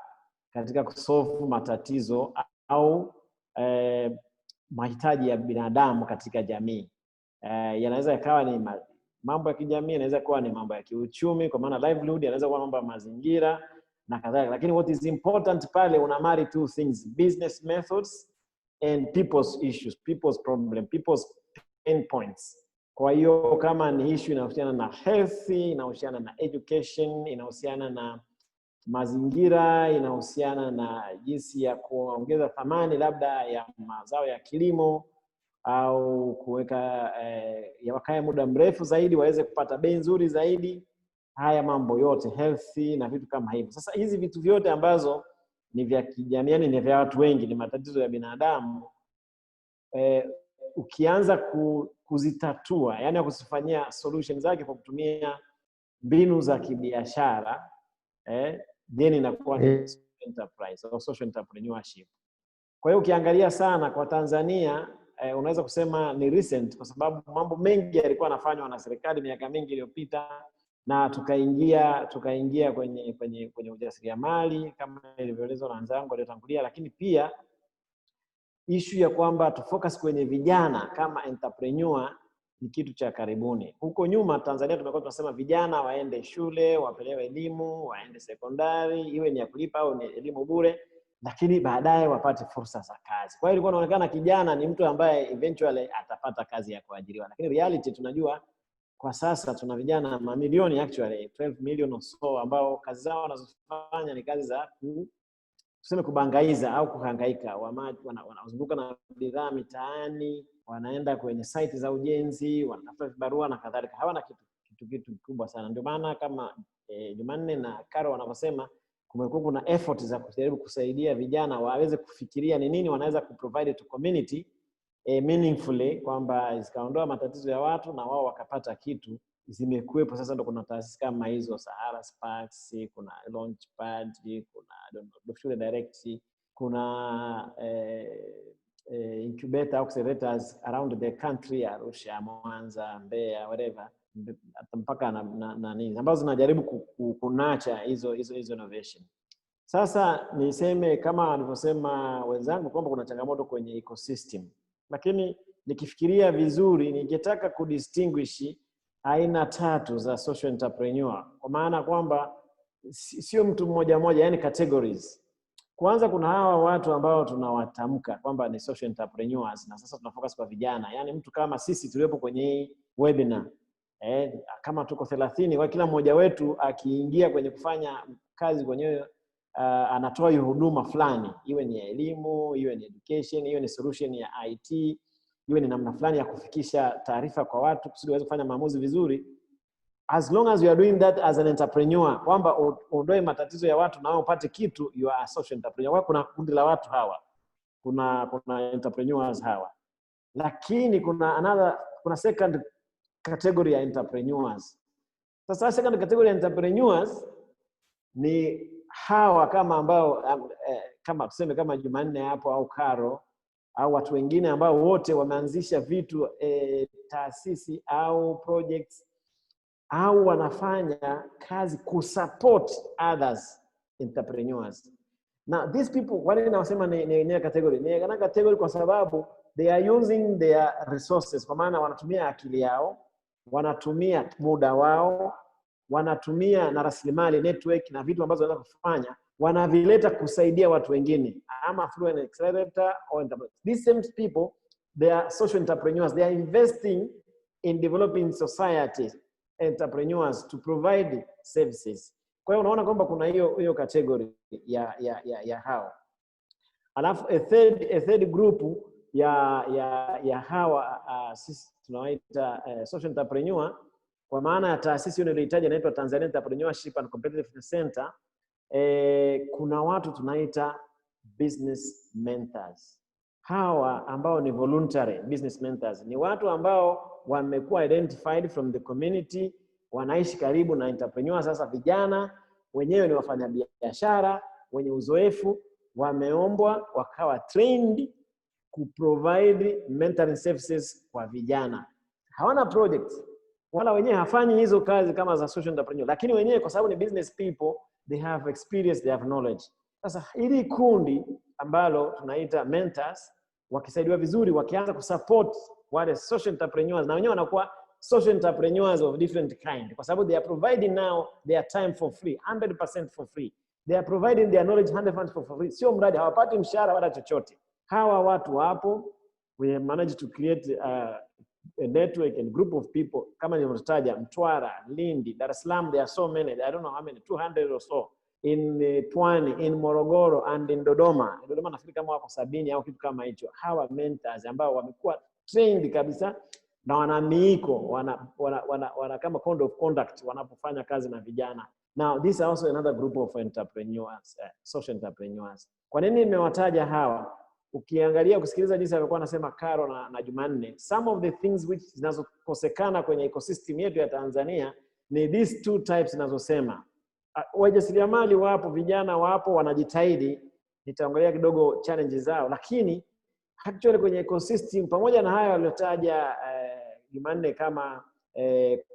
katika kusolve matatizo au mahitaji ya binadamu katika jamii. Yanaweza yakawa ni mambo ya kijamii, yanaweza kuwa ni mambo ya kiuchumi kwa maana livelihood, yanaweza kuwa mambo ya mazingira na kadhalika. Lakini what is important pale, una marry two things: business methods and people's issues, people's problem, people's pain points. Kwa hiyo kama ni issue inahusiana na health, inahusiana na education, inahusiana na mazingira, inahusiana na jinsi ya kuongeza thamani labda ya mazao ya kilimo au kuweka wakae muda mrefu zaidi waweze kupata bei nzuri zaidi, haya mambo yote healthy na vitu kama hivyo. Sasa hizi vitu vyote ambazo ni vya kijamii, yani ni vya watu wengi, ni matatizo ya binadamu, ukianza kuzitatua, yani kuzifanyia solution zake kwa kutumia mbinu za kibiashara, then inakuwa ni enterprise au social entrepreneurship. Kwa hiyo ukiangalia sana kwa Tanzania, unaweza kusema ni recent kwa sababu mambo mengi yalikuwa yanafanywa na serikali miaka mingi iliyopita, na tukaingia kwenye ujasiriamali kama ilivyoelezwa na wenzangu waliotangulia. Lakini pia issue ya kwamba tufocus kwenye vijana kama entrepreneur ni kitu cha karibuni. Huko nyuma Tanzania tumekuwa tunasema vijana waende shule, wapelewe elimu, waende sekondari, iwe ni ya kulipa au ni elimu bure. lakini baadaye wapate fursa za kazi. Kwa hiyo ilikuwa inaonekana kijana ni mtu ambaye eventually atapata kazi ya kuajiriwa, lakini reality tunajua kwa sasa tuna vijana mamilioni, actually 12 million or so, ambao kazi zao wanazofanya ni kazi za tuseme kubangaiza au kuhangaika. Wanazunguka na bidhaa mitaani, wanaenda kwenye site za ujenzi, wanatafuta vibarua na kadhalika. Hawana kitu kikubwa sana. Ndio maana kama Jumanne na Karo wanavyosema, kumekuwa kuna effort za kujaribu kusaidia vijana waweze kufikiria ni nini wanaweza kuprovide to community meaningfully, kwamba zikaondoa matatizo ya watu na wao wakapata kitu. Zimekuwepo sasa, ndio kuna taasisi kama hizo, Sahara Sparks, kuna Launchpad, kuna Dorsey Direct, kuna incubator accelerators around the country, Arusha, Mwanza, Mbeya, whatever, mpaka na nini, ambazo zinajaribu kunacha hizo innovation. Sasa niseme kama alivyosema wenzangu kwamba kuna changamoto kwenye ecosystem, lakini nikifikiria vizuri ningetaka kudistinguish aina 3 za social entrepreneur, kwa maana kwamba sio mtu mmoja mmoja, yani categories. Kwanza kuna hawa watu ambao tunawatamka kwamba ni social entrepreneurs, na sasa tunafocus kwa vijana, yani mtu kama sisi tuliopo kwenye hii webinar, kama tuko 30, kwa kila mmoja wetu akiingia kwenye kufanya kazi kwenye anatoa huduma fulani, iwe ni elimu, iwe ni education, iwe ni solution ya IT, iwe ni namna fulani ya kufikisha taarifa kwa watu kusudi waweze kufanya maamuzi vizuri. As long as you are doing that as an entrepreneur, kwamba uondoe matatizo ya watu na upate kitu, you are a social entrepreneur. Kwa kuna kundi la watu hawa, kuna entrepreneurs hawa, lakini kuna second category ya entrepreneurs. Sasa second category ya entrepreneurs ni hawa kama ambao kama tuseme kama Jumanne hapo au Karo au watu wengine ambao wote wameanzisha vitu, taasisi au projects, au wanafanya kazi kusupport others entrepreneurs. Now these people, wale ninawasema ni category, ni category kwa sababu they are using their resources, kwa maana wanatumia akili yao, wanatumia muda wao, wanatumia na rasilimali, network na vitu ambazo wanaweza kufanya, wanavileta kusaidia watu wengine, ama through an accelerator or entrepreneur. These same people, they are social entrepreneurs. They are investing in developing society entrepreneurs to provide services. Kwa hiyo unaona kwamba kuna hiyo category ya hao. Alafu a third group ya hawa sisi tunawaita social entrepreneur, kwa maana ya taasisi inayohitaji inaitwa Tanzania Entrepreneurship and Competitiveness Center. Kuna watu tunaita business mentors. Hawa ambao ni voluntary business mentors, ni watu ambao wamekuwa identified from the community, wanaishi karibu na entrepreneurs. Sasa vijana wenyewe ni wafanyabiashara wenye uzoefu, wameombwa wakawa trained kuprovide mentoring services kwa vijana. Hawana projects, wala wenyewe hafanyi hizo kazi kama za social entrepreneur, lakini wenyewe kwa sababu ni business people, they have experience, they have knowledge. Sasa hili kundi ambalo tunaita mentors, wakisaidiwa vizuri, wakianza kusupport wale social entrepreneurs, na wenyewe wanakuwa social entrepreneurs of different kind, kwa sababu they are providing now their time for free, 100% for free. They are providing their knowledge 100% for free. Sio mradi, hawapati mshahara wala chochote. Hawa watu wapo, we have managed to create a network and group of people, kama nilivyotaja, Mtwara, Lindi, Dar es Salaam, there are so many, I don't know how many, 200 or so, in Pwani, in Morogoro, and in Dodoma. Dodoma nafikiri kama wako 70 au kitu kama hicho. Hawa mentors ambao wamekuwa trained kabisa na wana miiko, wana kama code of conduct wanapofanya kazi na vijana. Now this is also another group of entrepreneurs, social entrepreneurs. Kwa nini nimewataja hawa? Ukiangalia kusikiliza jinsi alikuwa anasema Karo na Jumanne, some of the things which zinazokosekana kwenye ecosystem yetu ya Tanzania ni these two types ninazosema. Wajasiriamali wapo, vijana wapo, wanajitahidi. Nitaangalia kidogo challenges zao, lakini actually kwenye ecosystem pamoja na haya waliotaja Jumanne, kama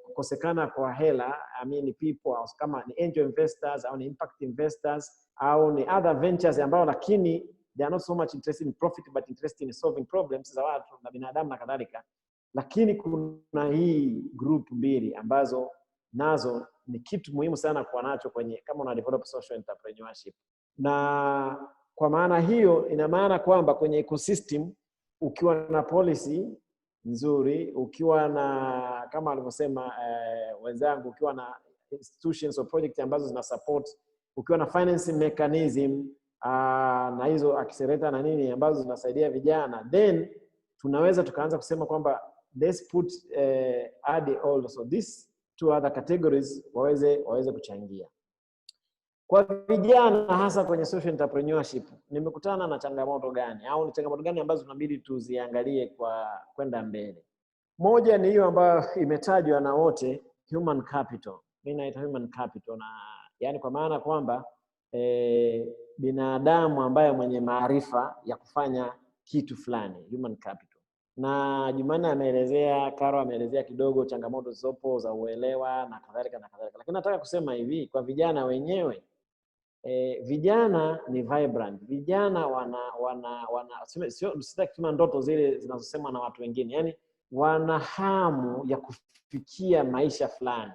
kukosekana kwa hela, I mean people, kama ni angel investors au ni impact investors au ni other ventures ambao lakini they are not so much interested in profit but interested in solving problems za watu na binadamu na kadhalika. Lakini kuna hii group mbili ambazo nazo ni kitu muhimu sana kwa nacho kwenye kama una develop social entrepreneurship. Na Kwa maana hiyo ina maana kwamba kwenye ecosystem ukiwa na policy nzuri, ukiwa na kama alivyosema wenzangu, ukiwa na institutions or projects ambazo zina support, ukiwa na financing mechanism na hizo accelerator na nini ambazo zinasaidia vijana, then tunaweza tukaanza kusema kwamba let's put add also these two other categories waweze kuchangia. Kwa vijana hasa kwenye social entrepreneurship, nimekutana na changamoto gani au ni changamoto gani ambazo tunabidi tuziangalie kwa kwenda mbele? Moja ni hiyo ambayo imetajwa na wote, human capital. Mimi naita human capital, na yani kwa maana kwamba binadamu ambaye mwenye maarifa ya kufanya kitu fulani, human capital. Na Jumanne ameelezea, Karo ameelezea kidogo changamoto zopo za uelewa na kadhalika na kadhalika. Lakini nataka kusema hivi kwa vijana wenyewe, vijana ni vibrant. Vijana sitaki kusema ndoto zile zinazosema na watu wengine. Yaani wana hamu ya kufikia maisha fulani.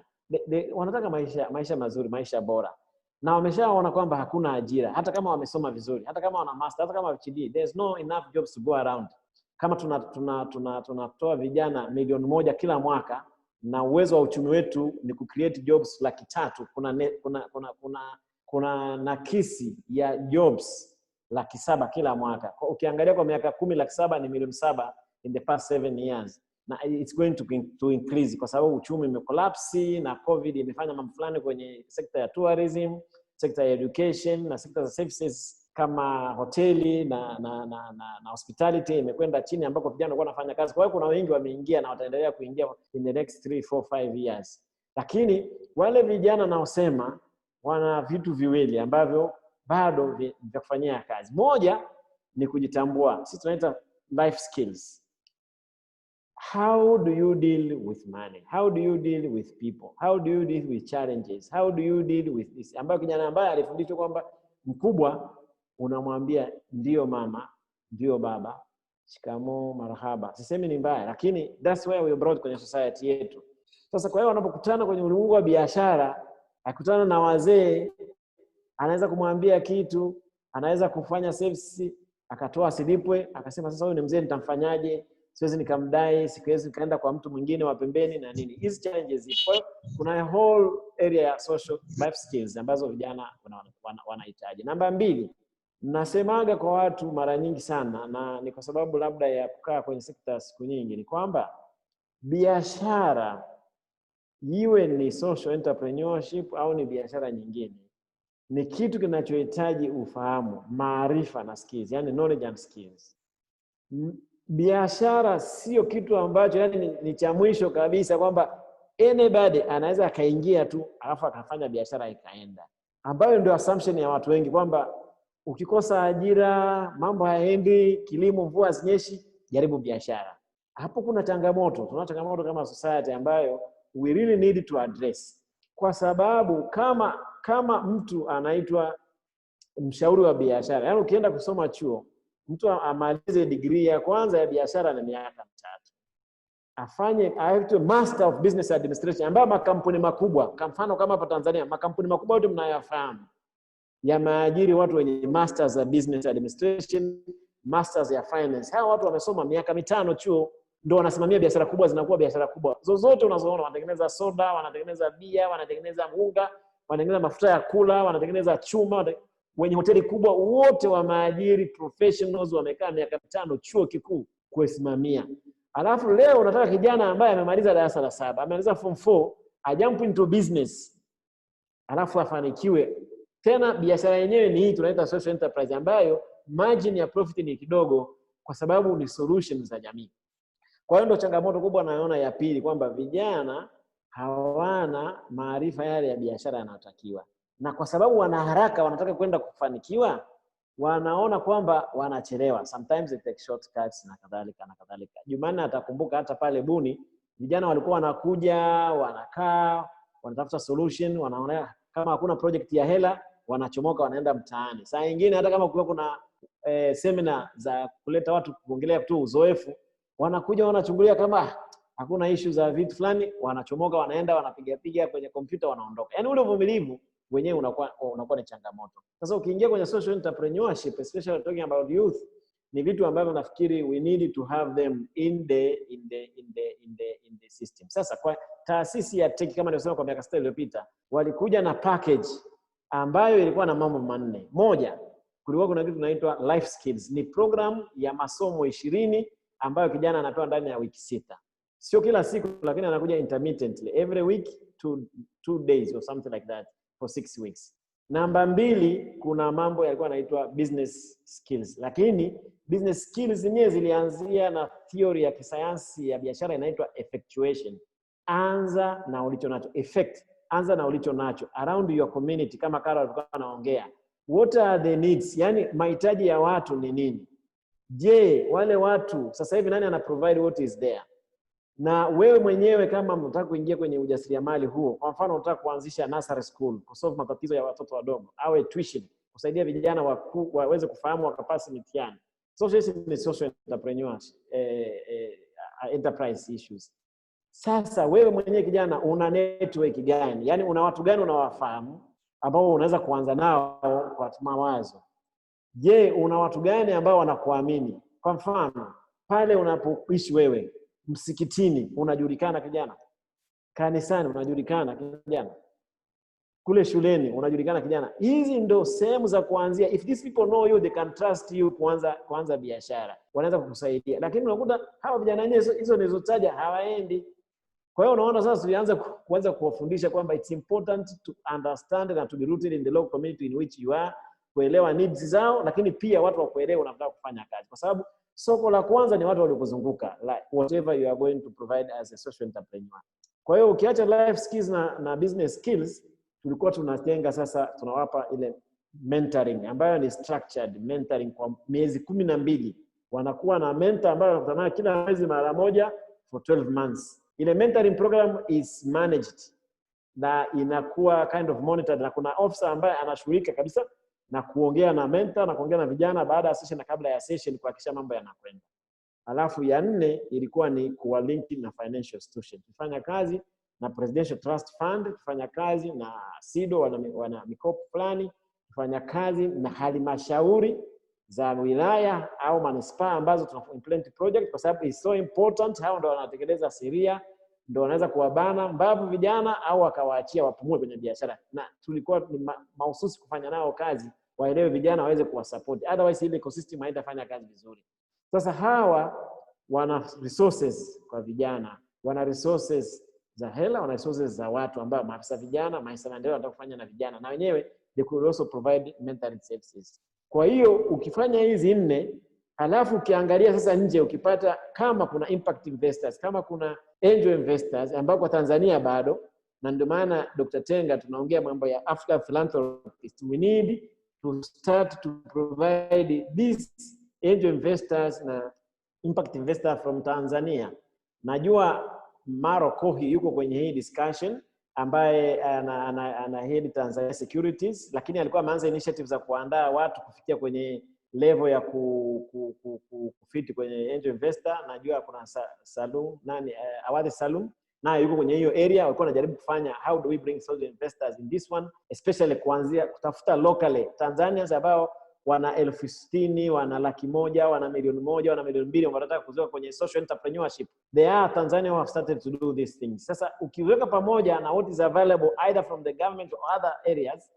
Wanataka maisha mazuri, maisha bora. Na wameshaona kwamba hakuna ajira hata kama wamesoma vizuri, hata kama wana master, hata kama PhD. There's no enough jobs to go around. Kama tunatoa vijana 1,000,000 kila mwaka na uwezo wa uchumi wetu ni kucreate jobs 300,000, kuna nakisi ya jobs 700,000 kila mwaka. Ukiangalia kwa miaka 10, 700,000 ni 700,000 in the past 7 years. Na it's going to increase kwa sababu uchumi umecollapse na COVID imefanya mambo fulani kwenye sekta ya tourism, sekta ya education na sekta za services kama hoteli na hospitality imekwenda chini ambako vijana walikuwa wanafanya kazi. Kwa hiyo kuna wengi wameingia na wataendelea kuingia in the next 3, 4, 5 years. Lakini wale vijana naosema wana vitu viwili ambavyo bado vya kufanyia kazi. Moja ni kujitambua. Sisi tunaita life skills. How do you deal with money? How do you deal with people? How do you deal with challenges? How do you deal with this? Ambayo kijana ambaye alifundishwa kwamba mkubwa unamwambia ndio mama, ndio baba, shikamoo, marhaba. Sisemi ni mbaya, lakini that's where we brought kwenye society yetu. Sasa kwa hiyo wanapokutana kwenye ulimwengu wa biashara, akutana na wazee, anaweza kumwambia kitu, anaweza kufanya service, akatoa silipwe, akasema sasa huyu ni mzee nitamfanyaje? Siwezi nikamdai, siwezi nikaenda kwa mtu mwingine wa pembeni na nini. Hizi challenges zipo. Kuna whole area ya social life skills ambazo vijana wanahitaji. Namba 2, nasemaga kwa watu mara nyingi sana, na ni kwa sababu labda ya kukaa kwenye sekta siku nyingi, ni kwamba biashara iwe ni social entrepreneurship au ni biashara nyingine, ni kitu kinachohitaji ufahamu, maarifa na skills, yani knowledge and skills. Biashara sio kitu ambacho yani ni cha mwisho kabisa kwamba anybody anaweza akaingia tu alafu akafanya biashara ikaenda, ambayo ndio assumption ya watu wengi kwamba ukikosa ajira, mambo hayaendi, kilimo mvua hazinyeshi, jaribu biashara. Hapo kuna changamoto. Tuna changamoto kama society ambayo we really need to address. Kwa sababu kama mtu anaitwa mshauri wa biashara, yani ukienda kusoma chuo, mtu amalize degree ya kwanza ya biashara na miaka 3. Afanye master of business administration, ambayo makampuni makubwa, kwa mfano kama hapa Tanzania, makampuni makubwa yote mnayafahamu, ya maajiri watu wenye masters ya business administration, masters ya finance. Hao watu wamesoma miaka 5 chuo, ndio wanasimamia biashara kubwa, zinakuwa biashara kubwa. Zozote unazoona, wanatengeneza soda, wanatengeneza bia, wanatengeneza unga, wanatengeneza mafuta ya kula, wanatengeneza chuma, wenye hoteli kubwa, wote wa maajiri professionals wamekaa miaka 5 chuo kikuu kusimamia. Alafu leo unataka kijana ambaye amemaliza darasa la 7, amemaliza form 4, a jump into business, alafu afanikiwe. Tena biashara yenyewe ni hii tunaita social enterprise, ambayo margin ya profit ni kidogo kwa sababu ni solutions za jamii. Kwa hiyo ndio changamoto kubwa naona ya pili, kwamba vijana hawana maarifa yale ya biashara yanayotakiwa. Na kwa sababu wana haraka, wanataka kwenda kufanikiwa, wanaona kwamba wanachelewa. Sometimes they take shortcuts na kadhalika na kadhalika. Jumanne atakumbuka hata pale Buni, vijana walikuwa wanakuja, wanakaa, wanatafuta solution, wanaona kama hakuna project ya hela, wanachomoka wanaenda mtaani. Saa nyingine hata kama kuna seminar za kuleta watu kuongelea tu uzoefu, wanakuja wanachungulia kama hakuna issue za vitu fulani, wanachomoka wanaenda wanapiga kwenye kompyuta wanaondoka. Yaani ule uvumilivu wenyewe unakuwa ni changamoto. Sasa ukiingia kwenye social entrepreneurship, especially talking about youth, ni vitu ambavyo nafikiri we need to have them in the system. Sasa kwa taasisi ya tech kama nilivyosema kwa miaka 6 iliyopita, walikuja na package ambayo ilikuwa na mambo manne. Moja, kulikuwa kuna kitu kinaitwa life skills. Ni program ya masomo 20 ambayo kijana anapewa ndani ya wiki 6. Sio kila siku, lakini anakuja intermittently every week, two days or something like that for 6 weeks. Namba 2, kuna mambo yalikuwa yanaitwa business skills. Lakini business skills zenyewe zilianzia na theory ya kisayansi ya biashara inaitwa effectuation. Anza na ulicho nacho. Effect. Anza na ulicho nacho around your community, kama Carol alikuwa anaongea. What are the needs? Yani mahitaji ya watu ni nini? Je, wale watu sasa hivi nani ana provide what is there? Na wewe mwenyewe kama unataka kuingia kwenye ujasiriamali huo, kwa mfano unataka kuanzisha nursery school, kusolve matatizo ya watoto wadogo, au tuition, kusaidia vijana waweze kufahamu wakapasi mitihani. Social ni social entrepreneurs, enterprise issues. Sasa wewe mwenyewe kijana una network gani? Yani una watu gani unawafahamu ambao unaweza kuanza nao kwa mawazo? Je, una watu gani ambao wanakuamini? Kwa mfano, pale unapoishi wewe, msikitini unajulikana kijana, kanisani unajulikana kijana, kule shuleni unajulikana kijana. Hizi ndo sehemu za kuanzia. If these people know you, they can trust you kuanza biashara. Wanaweza kukusaidia. Lakini unakuta hawa vijana wenyewe hizo nilizotaja hawaendi. Kwa hiyo unaona sasa tulianza kuanza kuwafundisha kwamba it's important to understand and to be rooted in the local community in which you are, kuelewa needs zao, lakini pia watu wakuelewe unataka kufanya kazi. Kwa sababu soko la kwanza ni watu waliokuzunguka, like whatever you are going to provide as a social entrepreneur. Kwa hiyo ukiacha life skills na business skills, tulikuwa tunatenga sasa, tunawapa ile mentoring ambayo ni structured mentoring kwa miezi 12. Wanakuwa na mentor ambaye wanakutana kila mwezi mara moja for 12 months. Ile mentoring program is managed na inakuwa kind of monitored, na kuna officer ambaye anashughulika kabisa na kuongea na mentor na kuongea na vijana baada ya session na kabla ya session kuhakikisha mambo yanakwenda. Alafu ya 4 ilikuwa ni kuwa link na financial institution. Tufanya kazi na Presidential Trust Fund, tufanya kazi na SIDO wana mikopo fulani, tufanya kazi na halmashauri za wilaya au manispaa ambazo tuna implement project, kwa sababu is so important. Hao ndio wanatekeleza sheria, ndio wanaweza kuwabana mbavu vijana au akawaachia wapumue kwenye biashara. Na tulikuwa mahususi kufanya nao kazi, waelewe vijana waweze kuwasupport, otherwise ile ecosystem haitafanya kazi vizuri. Sasa hawa wana resources kwa vijana, wana resources za hela, wana resources za watu ambao maafisa vijana, maafisa maendeleo wanataka kufanya na vijana, na wenyewe they could also provide mentoring services. Kwa hiyo ukifanya hizi 4, alafu ukiangalia sasa nje, ukipata kama kuna impact investors, kama kuna angel investors ambao kwa Tanzania bado, na ndio maana Dr. Tenga tunaongea mambo ya Africa philanthropists. We need to start to provide these angel investors na impact investor from Tanzania. Najua Maro Kohi yuko kwenye hii discussion, ambaye ana head Tanzania Securities, lakini alikuwa ameanza initiatives za kuandaa watu kufikia kwenye level ya kufiti kwenye angel investor. Najua kuna Salum Awadi Salum naye yuko kwenye hiyo area, walikuwa wanajaribu kufanya how do we bring social investors in this one, especially kuanzia kutafuta locally Tanzanians ambao wana 60,000, wana 100,000, wana 1,000,000, wana 2,000,000 wanataka kuzoea kwenye social entrepreneurship. There are Tanzania who have started to do these things. Sasa ukiweka pamoja na what is available either from the government or other areas,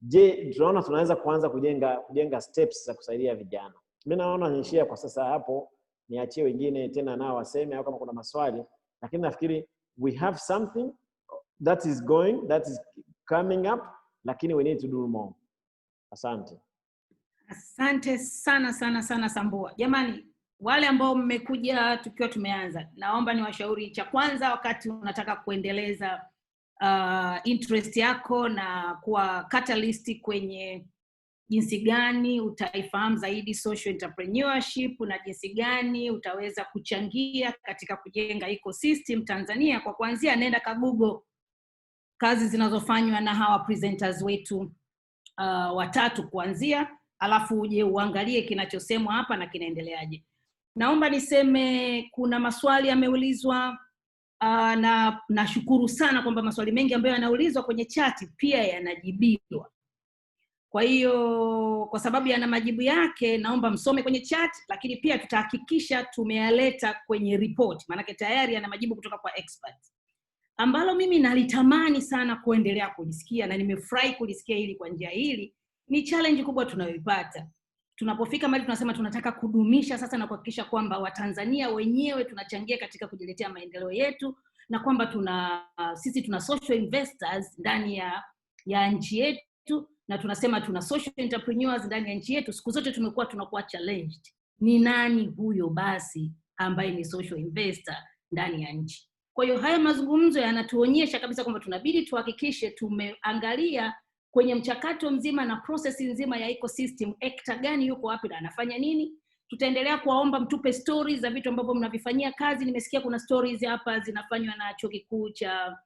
je, tunaona tunaweza kuanza kujenga steps za kusaidia vijana. Mimi naona niishia kwa sasa hapo, niachie wengine tena nao waseme au kama kuna maswali, lakini nafikiri we have something that is coming up, lakini we need to do more. Asante. Asante sana Sambua. Jamani, wale ambao mmekuja tukiwa tumeanza, naomba niwashauri, cha kwanza, wakati unataka kuendeleza interest yako na kuwa catalyst kwenye jinsi gani utaifahamu zaidi social entrepreneurship na jinsi gani utaweza kuchangia katika kujenga ecosystem Tanzania, kwa kuanzia nenda ka Google kazi zinazofanywa na hawa presenters wetu watatu kuanzia, alafu uje uangalie kinachosemwa hapa na kinaendeleaje. Naomba niseme kuna maswali yameulizwa na nashukuru sana kwamba maswali mengi ambayo yanaulizwa kwenye chati pia yanajibiwa. Kwa hiyo kwa sababu yana majibu yake, naomba msome kwenye chat, lakini pia tutahakikisha tumeyaleta kwenye report, maana tayari yana majibu kutoka kwa experts, ambalo mimi nalitamani sana kuendelea kulisikia, na nimefurahi kulisikia hili kwa njia hili. Ni challenge kubwa tunayoipata. Tunapofika mahali tunasema tunataka kudumisha sasa na kuhakikisha kwamba Watanzania wenyewe tunachangia katika kujiletea maendeleo yetu, na kwamba sisi tuna social investors ndani ya nchi yetu, na tunasema tuna social entrepreneurs ndani ya nchi yetu. Siku zote tunakuwa challenged. Ni nani huyo basi ambaye ni social investor ndani ya nchi? Kwa hiyo haya mazungumzo yanatuonyesha kabisa kwamba tunabidi tuhakikishe tumeangalia kwenye mchakato mzima na process nzima ya ecosystem, actor gani yuko wapi na anafanya nini. Tutaendelea kuwaomba mtupe stories za vitu ambavyo mnavifanyia kazi. Nimesikia kuna stories hapa zinafanywa na chuo kikuu cha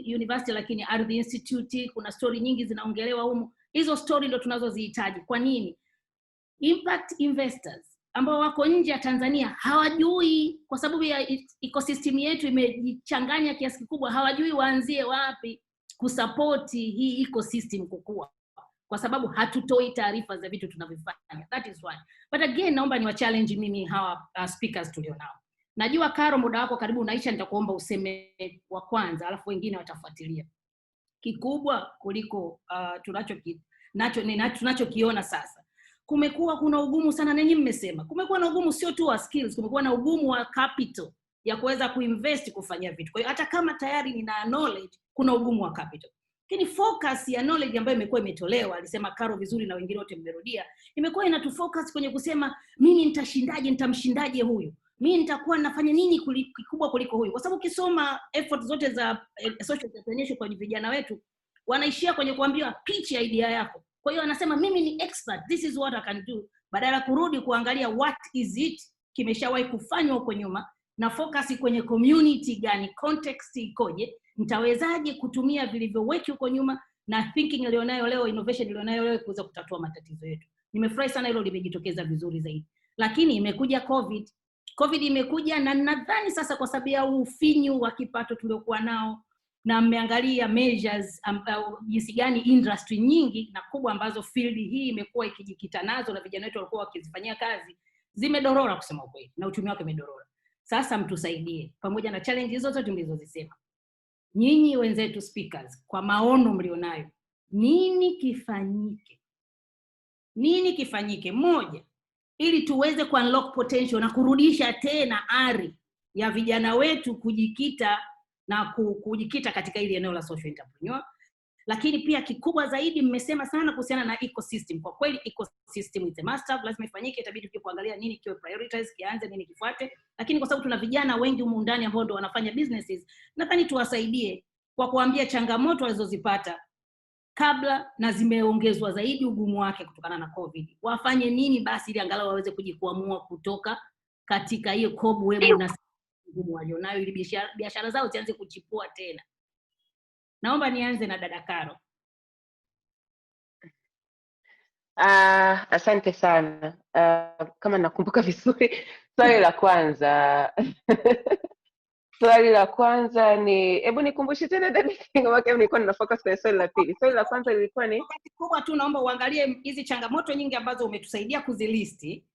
university, lakini Ardhi Institute, kuna story nyingi zinaongelewa humo. Hizo story ndo tunazozihitaji. Kwa nini? Impact investors ambao wako nje ya Tanzania hawajui, kwa sababu ya ecosystem yetu imejichanganya kiasi kikubwa, hawajui waanzie wapi kusupporti hii ecosystem kukua, kwa sababu hatutoi taarifa za vitu tunavyofanya. That is why. But again, naomba niwa challenge mimi hawa speakers tulionao. Najua Karo, muda wako karibu unaisha, nitakuomba useme wa kwanza alafu wengine watafuatilia. Kikubwa kuliko tunachokiona sasa, kuna ugumu sana, na nyinyi mmesema kumekuwa na ugumu sio tu wa skills, kumekuwa na ugumu wa capital ya kuweza kuinvest kufanya vitu. Kwa hiyo hata kama tayari nina knowledge, kuna ugumu wa capital. Lakini focus ya knowledge ambayo imekuwa imetolewa, alisema Karo vizuri na wengine wote mmerudia, imekuwa inatufocus kwenye kusema mimi nitamshindaje huyu, mimi nitakuwa nafanya nini kikubwa kuliko huyu. Kwa sababu ukisoma effort zote za social entrepreneurship kwa vijana wetu, wanaishia kwenye kuambiwa pitch idea yako. Kwa hiyo anasema mimi ni expert, this is what I can do, badala kurudi kuangalia what is it kimeshawahi kufanywa huko nyuma, na focus kwenye community gani, context ikoje, nitawezaje kutumia vilivyoweki huko nyuma, na thinking ilionayo leo, innovation ilionayo leo kuweza kutatua matatizo yetu. Nimefurahi sana hilo limejitokeza vizuri zaidi. Lakini imekuja COVID imekuja, na nadhani sasa kwa sababu ya ufinyu wa kipato tuliokuwa nao, na mmeangalia measures jinsi gani industry nyingi na kubwa ambazo field hii imekuwa ikijikita nazo na vijana wetu walikuwa wakizifanyia kazi, zimedorora kusema ukweli, na uchumi wake umedorora. Sasa mtusaidie pamoja na challenges zote tulizozisema. Nyinyi wenzetu speakers, kwa maono mlionayo, nini kifanyike? Moja, ili tuweze ku unlock potential na kurudisha tena ari ya vijana wetu kujikita katika ile eneo la social entrepreneur. Lakini pia kikubwa zaidi, mmesema sana kuhusiana na ecosystem. Kwa kweli ecosystem is a must have, lazima ifanyike. Itabidi kuangalia nini kiwe prioritize, kianze nini kifuate. Lakini kwa sababu tuna vijana wengi humu ndani ambao ndio wanafanya businesses, nadhani tuwasaidie kwa kuambia changamoto walizozipata kabla, na zimeongezwa zaidi ugumu wake kutokana na COVID. Wafanye nini basi ili angalau waweze kujikwamua kutoka katika hiyo cobweb na ugumu walionayo, ili biashara zao zianze kuchipua tena. Naomba nianze na dada Karo. Asante sana. Kama nakumbuka vizuri, swali la kwanza ni, hebu nikumbushe tena dada, kama nilikuwa nina focus kwenye swali la pili. Swali la kwanza lilikuwa ni kubwa tu, naomba uangalie hizi changamoto nyingi ambazo umetusaidia kuzilisti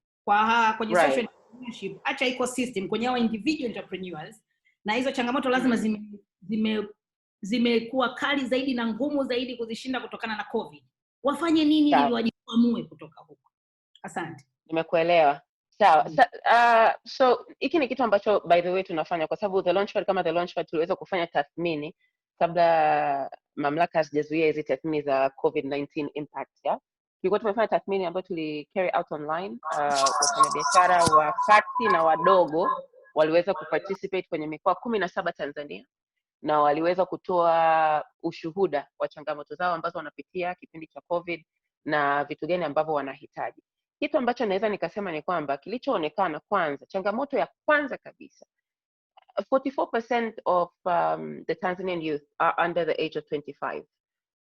kwenye social entrepreneurship, acha ecosystem, kwenye hao individual entrepreneurs, na hizo changamoto lazima zimekuwa kali zaidi na ngumu zaidi kuzishinda kutokana na COVID. Wafanye nini ili wajikwamue kutoka huko? Asante. Nimekuelewa. Sawa. So hiki ni kitu ambacho by the way tunafanya, kwa sababu the launchpad tuliweza kufanya tathmini kabla mamlaka hazijazuia hizi tathmini za COVID-19 impact. Tulikuwa tumefanya tathmini ambayo tuli carry out online. Wafanyabiashara wa kati na wadogo waliweza kuparticipate kwenye mikoa 17 Tanzania, na waliweza kutoa ushuhuda wa changamoto zao ambazo wanapitia kipindi cha COVID na vitu gani ambavyo wanahitaji. Kitu ambacho naweza nikasema ni kwamba kilichoonekana, kwanza, changamoto ya kwanza kabisa, 44% of the Tanzanian youth are under the age of 25.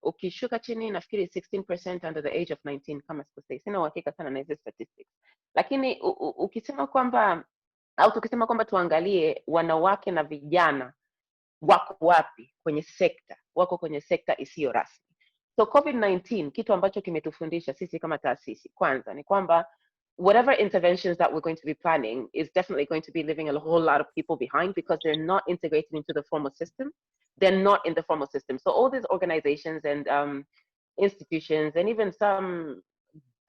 Ukishuka chini nafikiri 16% under the age of 19 kama sikosei. Sina uhakika sana na hizo statistics. Lakini ukisema kwamba au tukisema kwamba tuangalie wanawake na vijana wako wapi kwenye sekta, wako kwenye sekta isiyo rasmi. So COVID-19 kitu ambacho kimetufundisha sisi kama taasisi kwanza ni kwamba whatever interventions that we're going to be planning is definitely going to be leaving a whole lot of people behind because they're not integrated into the formal system. They're not in the formal system. So all these organizations and institutions and even some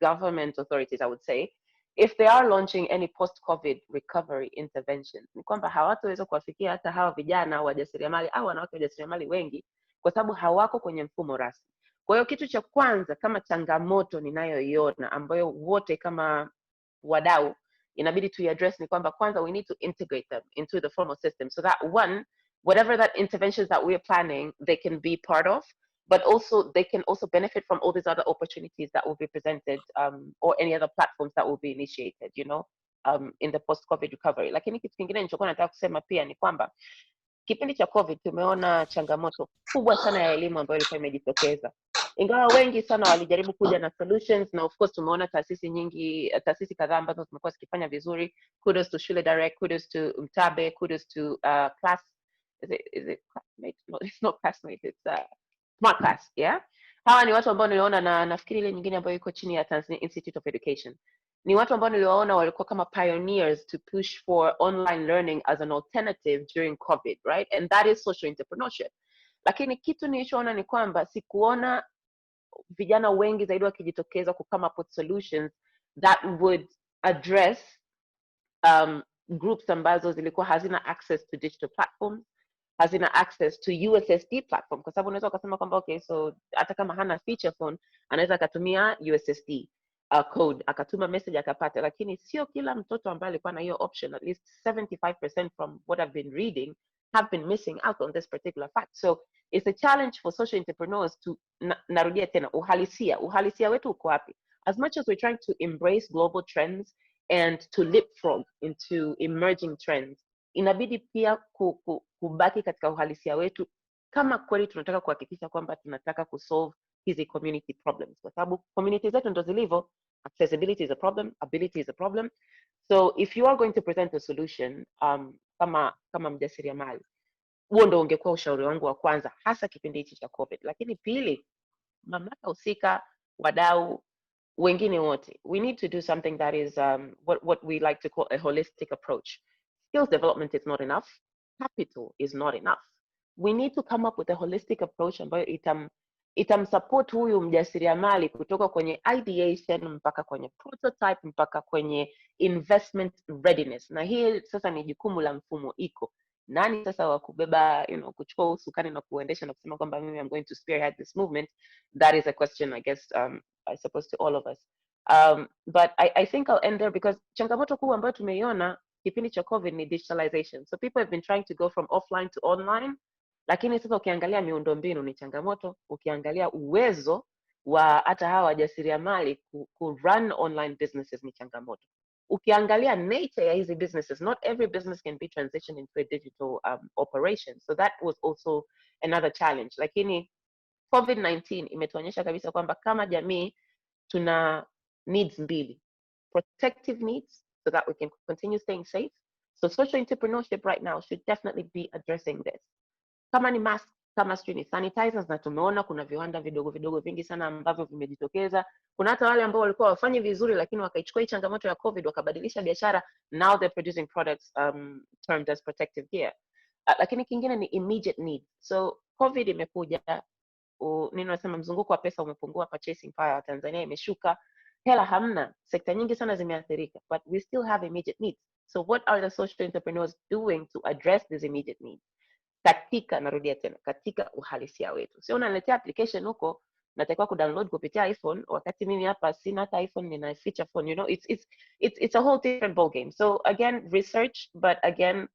government authorities, I would say, if they are launching any post-COVID recovery interventions, ni kwamba hawataweza kuwafikia hata hawa vijana wajasiriamali au wanawake wajasiriamali wengi kwa sababu hawako kwenye mfumo rasmi. Kwa hiyo kitu cha kwanza kama changamoto ninayoiona ambayo wote kama wadau inabidi tuiaddress ni kwamba kwanza we need to integrate them into the formal system so that one, whatever that interventions that we are planning, they can be part of, but also they can also benefit from all these other opportunities that will be presented or any other platforms that will be initiated, you know, in the post-COVID recovery. Lakini kitu kingine nilichokuwa nataka kusema pia ni kwamba kipindi cha COVID tumeona changamoto kubwa sana ya elimu ambayo ilikuwa imejitokeza. Ingawa wengi sana walijaribu kuja na solutions, na of course tumeona taasisi kadhaa ambazo zimekuwa zikifanya vizuri. Kudos to Shule Direct, kudos to Mtabe, kudos to Class, is it Classmate? No, it's not Classmate, it's Smart Class, yeah? Hawa ni watu ambao niliona, na nafikiri ile nyingine ambayo iko chini ya Tanzania Institute of Education. Ni watu ambao niliwaona walikuwa kama pioneers to push for online learning as an alternative during COVID, right? And that is social entrepreneurship. Lakini kitu nilichoona ni kwamba sikuona vijana wengi zaidi wakijitokeza ku come up with solutions that would address groups ambazo zilikuwa hazina access to digital platforms, hazina access to USSD platform, kwa sababu unaweza ukasema kwamba okay, so hata kama hana feature phone anaweza akatumia USSD code akatuma message akapata, lakini sio kila mtoto ambaye alikuwa na hiyo option. At least 75% from what I've been reading have been missing out on this particular fact. So it's a challenge for social entrepreneurs to narudia tena uhalisia wetu uko wapi? As much as we're trying to embrace global trends and to leapfrog into emerging trends, inabidi pia kubaki katika uhalisia wetu kama kweli tunataka kuhakikisha kwamba tunataka kusolve hizi community problems, kwa sababu community zetu ndo zilivyo. Accessibility is a problem, ability is a problem. So if you are going to present a solution kama mjasiriamali, huo ndo ungekuwa ushauri wangu wa kwanza, hasa kipindi hichi cha COVID. Lakini pili, mamlaka husika, wadau wengine wote, we need to do something that is what we like to call a holistic approach. Skills development is not enough. Capital is not enough. We need to come up with a holistic approach ambayo itamsupport huyu mjasiriamali kutoka kwenye ideation mpaka kwenye prototype mpaka kwenye investment readiness. Na hii sasa ni jukumu la mfumo iko. Nani sasa wa kubeba, kuchukua usukani na kuendesha na kusema kwamba mimi I'm going to spearhead this movement? That is a question, I guess, I suppose to all of us. But I think I'll end there because changamoto kubwa ambayo tumeiona kipindi cha COVID ni digitalization. So people have been trying to go from offline to online. Lakini sasa ukiangalia miundombinu ni changamoto, ukiangalia uwezo wa hata hawa wajasiriamali ku run online businesses ni changamoto. Ukiangalia nature ya hizi businesses, not every business can be transitioned into a digital operation. So that was also another challenge. Lakini COVID-19 imetuonyesha kabisa kwamba kama jamii tuna needs mbili. Protective needs so that we can continue staying safe. So social entrepreneurship right now should definitely be addressing this. Kama ni mask, kama sijui ni sanitizers, na tumeona kuna viwanda vidogo vingi sana ambavyo vimejitokeza. Kuna hata wale ambao walikuwa wafanye vizuri lakini wakaichukua hii changamoto ya COVID wakabadilisha biashara. Now they're producing products termed as protective gear. Lakini kingine ni immediate needs. So COVID imekuja, ninasema mzunguko wa pesa umepungua, purchasing power ya Tanzania imeshuka, hela hamna, sekta nyingi sana zimeathirika, but we still have immediate needs. So what are the social entrepreneurs doing to address these immediate needs? Narudia tena, katika uhalisia wetu. Sio unaletea application huko, natakiwa kudownload kupitia iPhone, wakati mimi hapa sina hata iPhone, nina feature phone, it's a whole different ball game. So again, research, but again,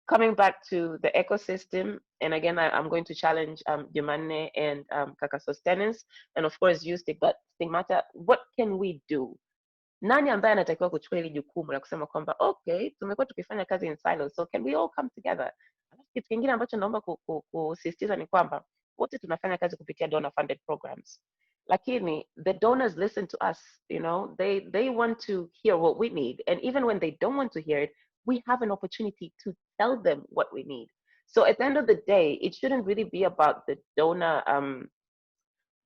coming back to the ecosystem, and again, I'm going to challenge Jumanne and Kaka Sostenens, and of course you Stigmata, what can we do? Nani ambaye anatakiwa kuchukua hili jukumu la kusema kwamba okay, tumekuwa tukifanya kazi in silos, so can we all come together? Kitu kingine ambacho naomba kusisitiza ni kwamba wote tunafanya kazi kupitia donor funded programs, lakini the donors listen to us, they want to hear what we need, and even when they don't want to hear it, we have an opportunity to tell them what we need. So at the end of the day, it shouldn't really be about the donor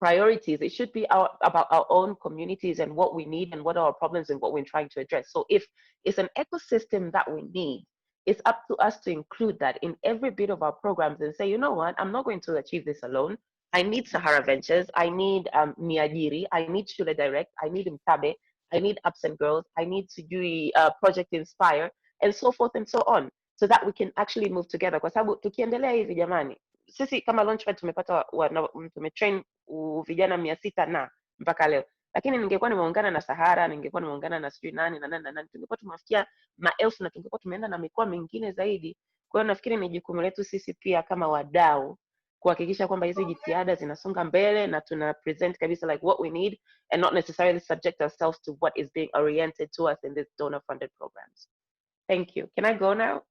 priorities. It should be about our own communities and what we need and what are our problems and what we're trying to address. So if it's an ecosystem that we need, it's up to us to include that in every bit of our programs and say, you know what, I'm not going to achieve this alone. I need Sahara Ventures, I need Niajiri, I need Shule Direct, I need Mtabe, I need Absent Girls, I need to do Project Inspire, and so forth and so on, so that we can actually move together. Kwa sababu tukiendelea hivi jamani, sisi kama Launchpad tumepata tumetrain vijana 600 na mpaka leo, lakini ningekuwa nimeungana na Sahara, ningekuwa nimeungana na sijui nani na nani na nani, tungekuwa tumefikia maelfu na tungekuwa tumeenda na mikoa mingine zaidi. Kwa hiyo nafikiri ni jukumu letu sisi pia kama wadau kuhakikisha kwamba hizi jitihada zinasonga mbele na tuna present kabisa like what we need and not necessarily subject ourselves to what is being oriented to us in these donor funded programs. Thank you. Can I go now?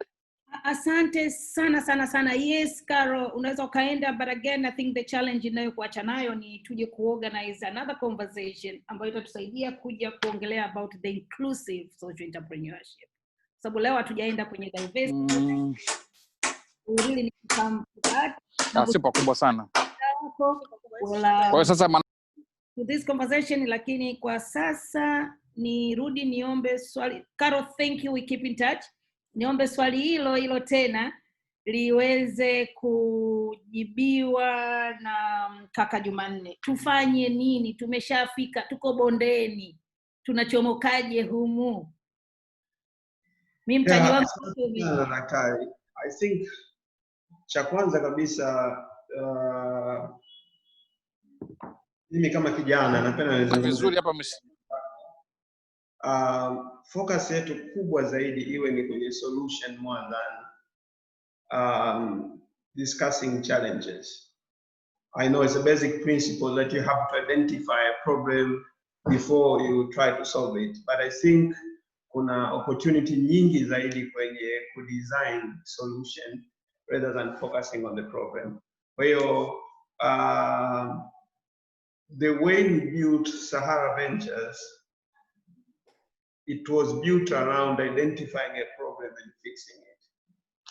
Asante sana. Yes, Carol, unaweza ukaenda, but again I think the challenge inayokuacha nayo ni tuje kuorganize another conversation ambayo itatusaidia kuja kuongelea about the inclusive social entrepreneurship. Sababu leo hatujaenda kwenye diversity. We really need to come to that. Sipo kubwa sana. Kwa hiyo sasa to this conversation, lakini kwa sasa nirudi niombe swali. Carol, thank you, we keep in touch. Niombe swali hilo tena liweze kujibiwa na kaka Jumanne. Tufanye nini? Tumeshafika, tuko bondeni. Tunachomokaje humu? Mimi mtaji wangu daktari. I think cha kwanza kabisa mimi kama kijana napenda nizungumze vizuri hapa focus yetu kubwa zaidi iwe ni kwenye solution more than discussing challenges. I know it's a basic principle that you have to identify a problem before you try to solve it, but I think kuna opportunity nyingi zaidi kwenye kudesign solution rather than focusing on the problem. Kwa hiyo the way we built Sahara Ventures, it was built around identifying a problem and fixing it.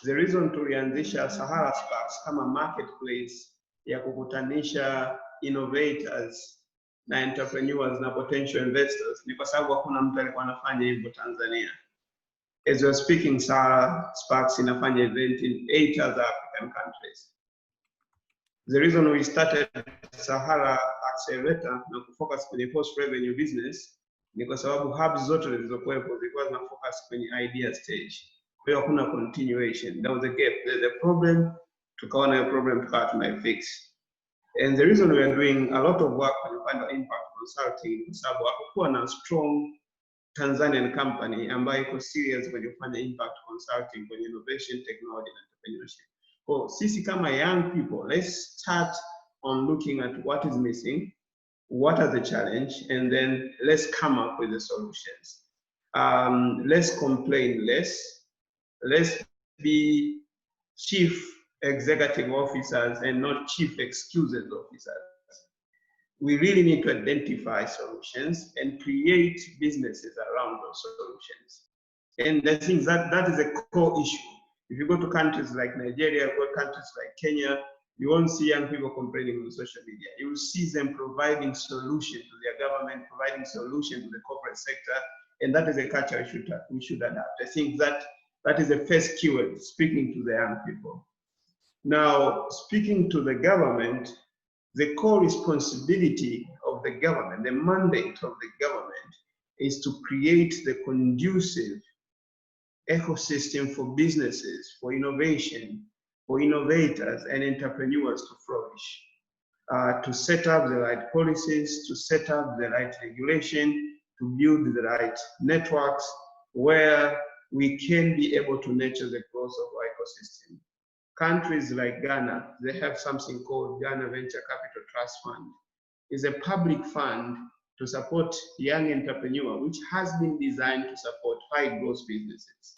The reason tulianzisha Sahara Sparks kama marketplace ya kukutanisha innovators na entrepreneurs na potential investors ni kwa sababu hakuna mtu alikuwa anafanya hivyo Tanzania. As we're speaking, Sahara Sparks inafanya event in 8 other African countries. The reason we started Sahara Accelerator na kufocus kwenye post revenue business ni kwa sababu hubs zote zilizokuwepo zilikuwa zina focus kwenye idea stage. Kwa hiyo hakuna continuation. There was a gap. There's a problem, tukaona hiyo problem tukawa tunaifix. And the reason we are doing a lot of work kwenye upande wa impact consulting kwa sababu hakukuwa na strong Tanzanian company ambayo iko serious kwenye kufanya impact consulting kwenye innovation, technology and entrepreneurship. So sisi kama young people, let's start on looking at what is missing, what are the challenge, and then let's come up with the solutions. Let's complain less. Let's be chief executive officers and not chief excuses officers. We really need to identify solutions and create businesses around those solutions. And I think that is a core issue. If you go to countries like Nigeria, go to countries like Kenya, you won't see young people complaining on social media. You will see them providing solutions to their government, providing solutions to the corporate sector, and that is a culture we should adapt. I think that is the first keyword, speaking to the young people. Now, speaking to the government, the core responsibility of the government, the mandate of the government, is to create the conducive ecosystem for businesses, for innovation, for innovators and entrepreneurs to flourish, to set up the right policies, to set up the right regulation, to build the right networks where we can be able to nurture the growth of our ecosystem. Countries like Ghana, they have something called Ghana Venture Capital Trust Fund. It's a public fund to support young entrepreneurs, which has been designed to support high growth businesses.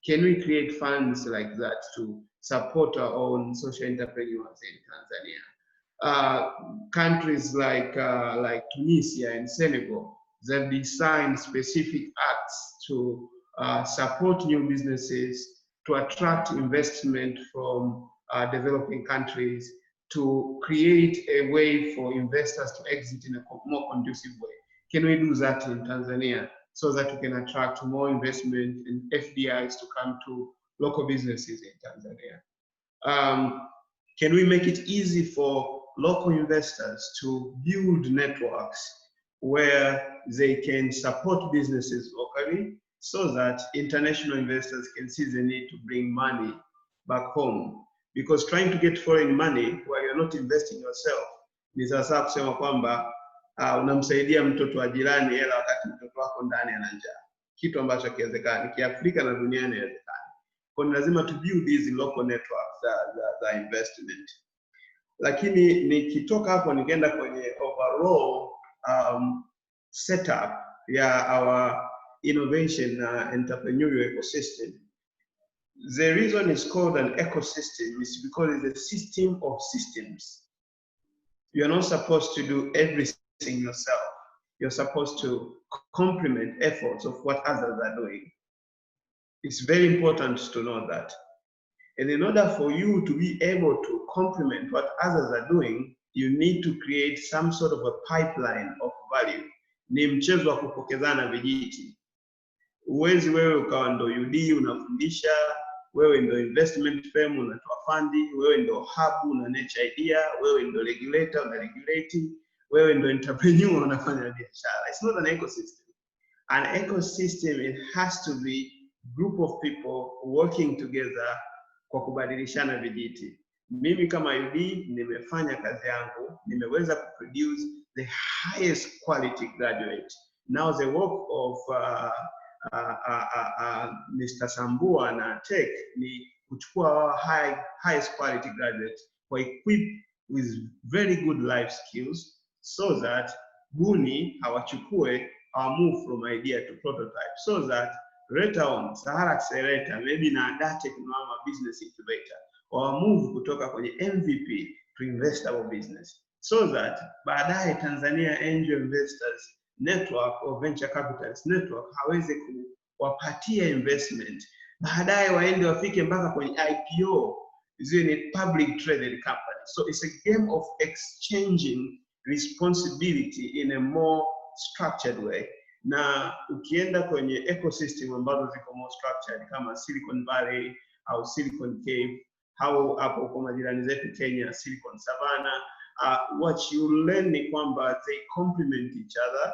Can we create funds like that to support our own social entrepreneurs in Tanzania? Countries like Tunisia and Senegal, they've designed specific acts to support new businesses, to attract investment from developing countries, to create a way for investors to exit in a more conducive way. Can we do that in Tanzania so that we can attract more investment and FDIs to come to local businesses in Tanzania? Can we make it easy for local investors to build networks where they can support businesses locally so that international investors can see the need to bring money back home? Because trying to get foreign money while you're not investing yourself ni sasa kusema kwamba unamsaidia mtoto wa jirani hela wakati mtoto wako ndani ana njaa, kitu ambacho kiwezekani kiafrika na duniani inawezekana. Kwa lazima to build these local networks za investment. Lakini nikitoka hapo nikaenda kwenye overall setup ya our innovation entrepreneurial ecosystem. The reason it's called an ecosystem is because it's a system of systems. You're not supposed to do everything yourself. You're supposed to complement efforts of what others are doing. It's very important to know that. And in order for you to be able to complement what others are doing, you need to create some sort of a pipeline of value. Ni mchezo wa kupokezana vijiti. Uwezi wewe ukawa ndo UD unafundisha, wewe ndo investment firm unatoa fundi, wewe ndo hub unanecha idea, wewe ndo regulator unaregulate, wewe ndo entrepreneur unafanya biashara. It's not an ecosystem. An ecosystem, it has to be group of people working together kwa kubadilishana vijiti. Mimi kama UD nimefanya kazi yangu, nimeweza kuproduce the highest quality graduate. Now the work of Mr. Sambua na Tech ni kuchukua highest quality graduate for equipped with very good life skills so that Buni hawachukue move from idea to prototype, so that later on Sahara Accelerator maybe na Data Economic Business Incubator or move kutoka kwenye MVP to investable business, so that baadaye Tanzania Angel Investors Network or Venture Capitalist Network hawezi kuwapatia investment, baadaye waende wafike mpaka kwenye IPO, ziwe ni public traded company. So it's a game of exchanging responsibility in a more structured way. Na ukienda kwenye ecosystem ambazo ziko more structured kama Silicon Valley au Silicon Cave au hapo kwa majirani zetu Kenya, Silicon Savannah, what you learn ni kwamba they complement each other,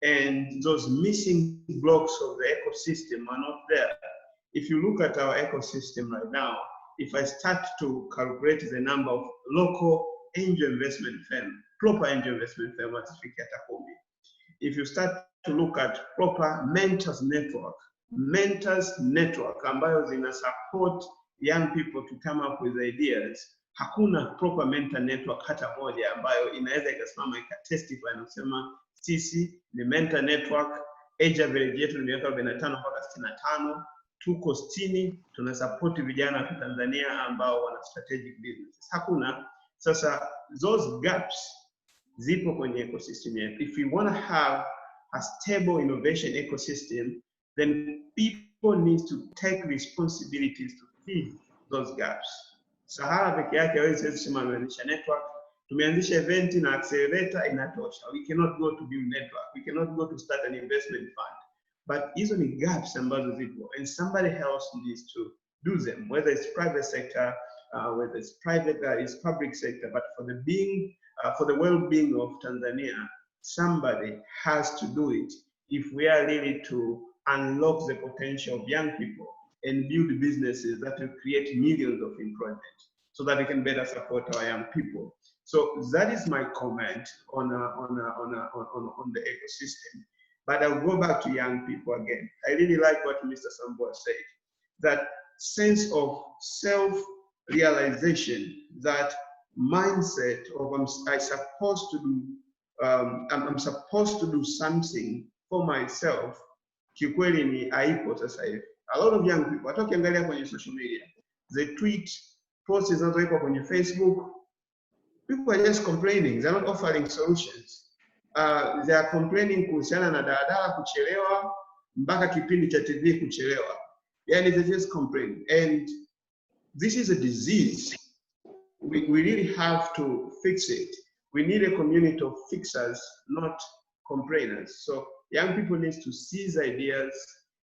and those missing blocks of the ecosystem are not there. If you look at our ecosystem right now, if I start to calculate the number of local angel investment firms, proper angel investment firms, if you start to look at proper mentors network ambayo zina support young people to come up with ideas, hakuna proper mentor network hata moja ambayo inaweza ikasimama ikatestify na kusema sisi ni mentor network, age average yetu ni miaka 45 mpaka 65, tuko 60, tuna support vijana wa Tanzania ambao wana strategic businesses. Hakuna. Sasa those gaps zipo kwenye ecosystem yetu. If we want to have a stable innovation ecosystem, then people need to take responsibilities to fill those gaps. Sahara peke yake hawezi kusimamisha network. Tumeanzisha event na accelerator inatosha. We cannot go to build network. We cannot go to start an investment fund. But hizo ni gaps ambazo zipo, and somebody else needs to do them, whether it's private sector, whether it's private, it's public sector, but for the well-being of Tanzania, somebody has to do it if we are really to unlock the potential of young people and build businesses that will create millions of employment so that we can better support our young people. So that is my comment on the ecosystem. But I'll go back to young people again. I really like what Mr. Sambua said, that sense of self-realization, that mindset of I'm supposed to do something for myself, kikweli ni haipo sasa hivi. A lot of young people, hata ukiangalia kwenye social media, they tweet, posts zinazowekwa kwenye Facebook, people are just complaining, they're not offering solutions. They are complaining kuhusiana na daladala kuchelewa, mpaka kipindi cha TV kuchelewa. Yani they just complain, and this is a disease. We really have to fix it. We need a community of fixers, not complainers. So young people need to seize ideas.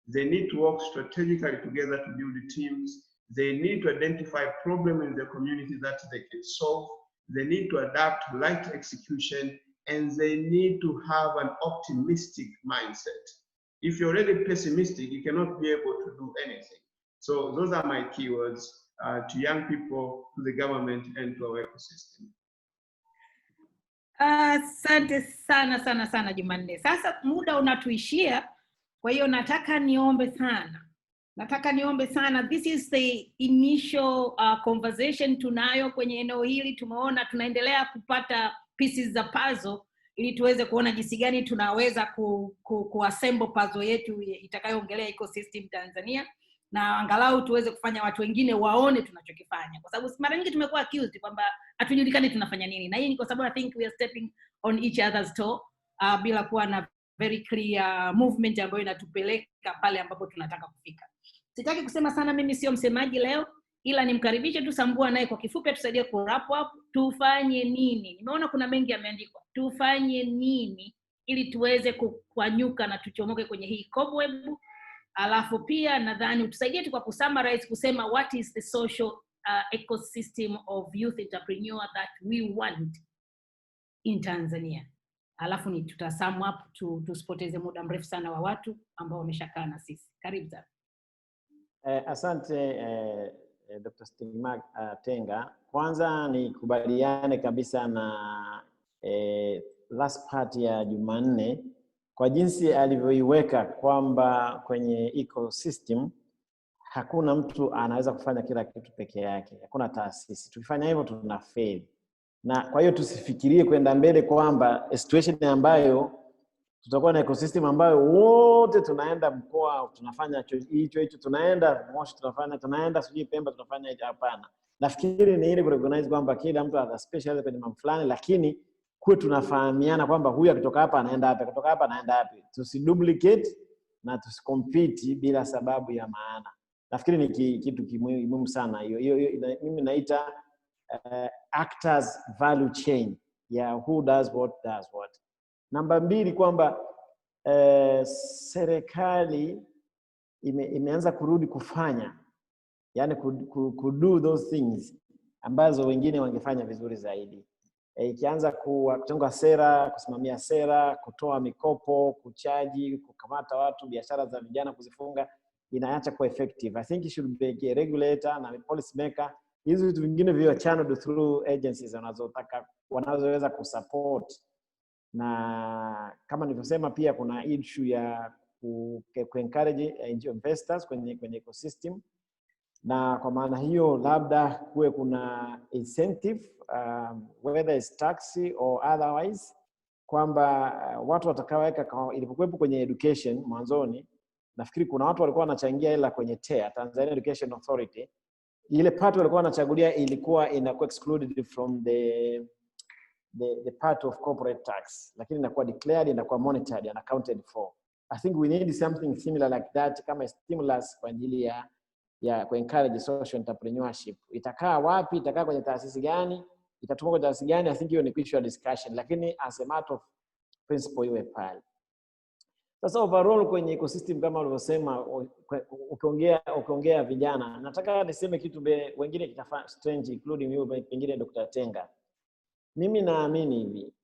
They need to work strategically together to build teams. They need to identify problems in the community that they can solve. They need to adapt light execution, and they need to have an optimistic mindset. If you're already pessimistic, you cannot be able to do anything. So those are my keywords to young people, to the government, and to our ecosystem. Asante sana sana sana Jumanne. Sasa muda unatuishia, kwa hiyo nataka niombe sana. This is the initial conversation tunayo kwenye eneo hili. Tumeona tunaendelea kupata pieces za puzzle ili tuweze kuona jinsi gani tunaweza kuassemble puzzle yetu itakayoongelea ecosystem Tanzania, na angalau tuweze kufanya watu wengine waone tunachokifanya, kwa sababu mara nyingi tumekuwa accused kwamba hatujulikani tunafanya nini, na hii ni kwa sababu I think we are stepping on each other's toe bila kuwa na very clear movement ambayo inatupeleka pale ambapo tunataka kufika. Sitaki kusema sana, mimi sio msemaji leo, ila nimkaribishe tu Sambua naye kwa kifupi tusaidie ku wrap up. Tufanye nini? Nimeona kuna mengi yameandikwa. Tufanye nini ili tuweze kukwanyuka na tuchomoke kwenye hii cobweb? Alafu pia nadhani utusaidie tu kwa kusummarize kusema what is the social ecosystem of youth entrepreneur that we want in Tanzania. Alafu ni tutasum up tusipoteze muda mrefu sana wa watu ambao wameshakaa na sisi. Karibu sana. Asante Dr. Stigma Tenga. Kwanza nikubaliane kabisa na last part ya Jumanne kwa jinsi alivyoiweka kwamba kwenye ecosystem hakuna mtu anaweza kufanya kila kitu peke yake. Hakuna taasisi. Tukifanya hivyo tuna fail. Na kwa hiyo tusifikirie kwenda mbele kwamba situation ambayo tutakuwa na ecosystem ambayo wote tunaenda mkoa tunafanya hicho tunaenda Moshi tunaenda sijui Pemba tunafanya hicho. Hapana. Nafikiri ni ile recognize kwamba kila mtu ana special kwenye mambo fulani, lakini kwa tunafahamiana kwamba huyu akitoka hapa anaenda hapa, kutoka hapa anaenda wapi. Tusiduplicate na tusicompete bila sababu ya maana. Nafikiri ni kitu muhimu sana hiyo. Mimi naita actors value chain ya who does what. Namba 2 kwamba serikali imeanza kurudi kufanya, yani do those things ambazo wengine wangefanya vizuri zaidi. Ikianza kutenga sera, kusimamia sera, kutoa mikopo, kuchaji, kukamata watu, biashara za vijana kuzifunga, inaacha kwa effective. I think it should be a regulator na policy maker. Hizo vitu vingine vio channeled through agencies wanazoweza kusupport. Na kama nilivyosema pia kuna issue ya encourage investors kwenye ecosystem, na kwa maana hiyo labda kuwe kuna incentive whether it's tax or otherwise, kwamba watu watakaoweka ilipokuwepo kwenye education mwanzoni. Nafikiri kuna watu walikuwa wanachangia hela kwenye TEA, Tanzania Education Authority. Ile part walikuwa wanachagulia ilikuwa inakuwa excluded from the part of corporate tax, lakini inakuwa declared, inakuwa monitored and accounted for. I think we need something similar like that kama stimulus kwa ajili ya encourage social entrepreneurship. Itakaa wapi? Itakaa kwenye taasisi gani? Itatumwa kwenye taasisi gani? I think hiyo ni issue discussion, lakini as a matter of principle iwe pale. Sasa overall kwenye ecosystem kama ulivyosema, ukiongea vijana, nataka niseme kitu wengine kitafanya strange including you, pengine Dr. Tenga. Mimi naamini hivi,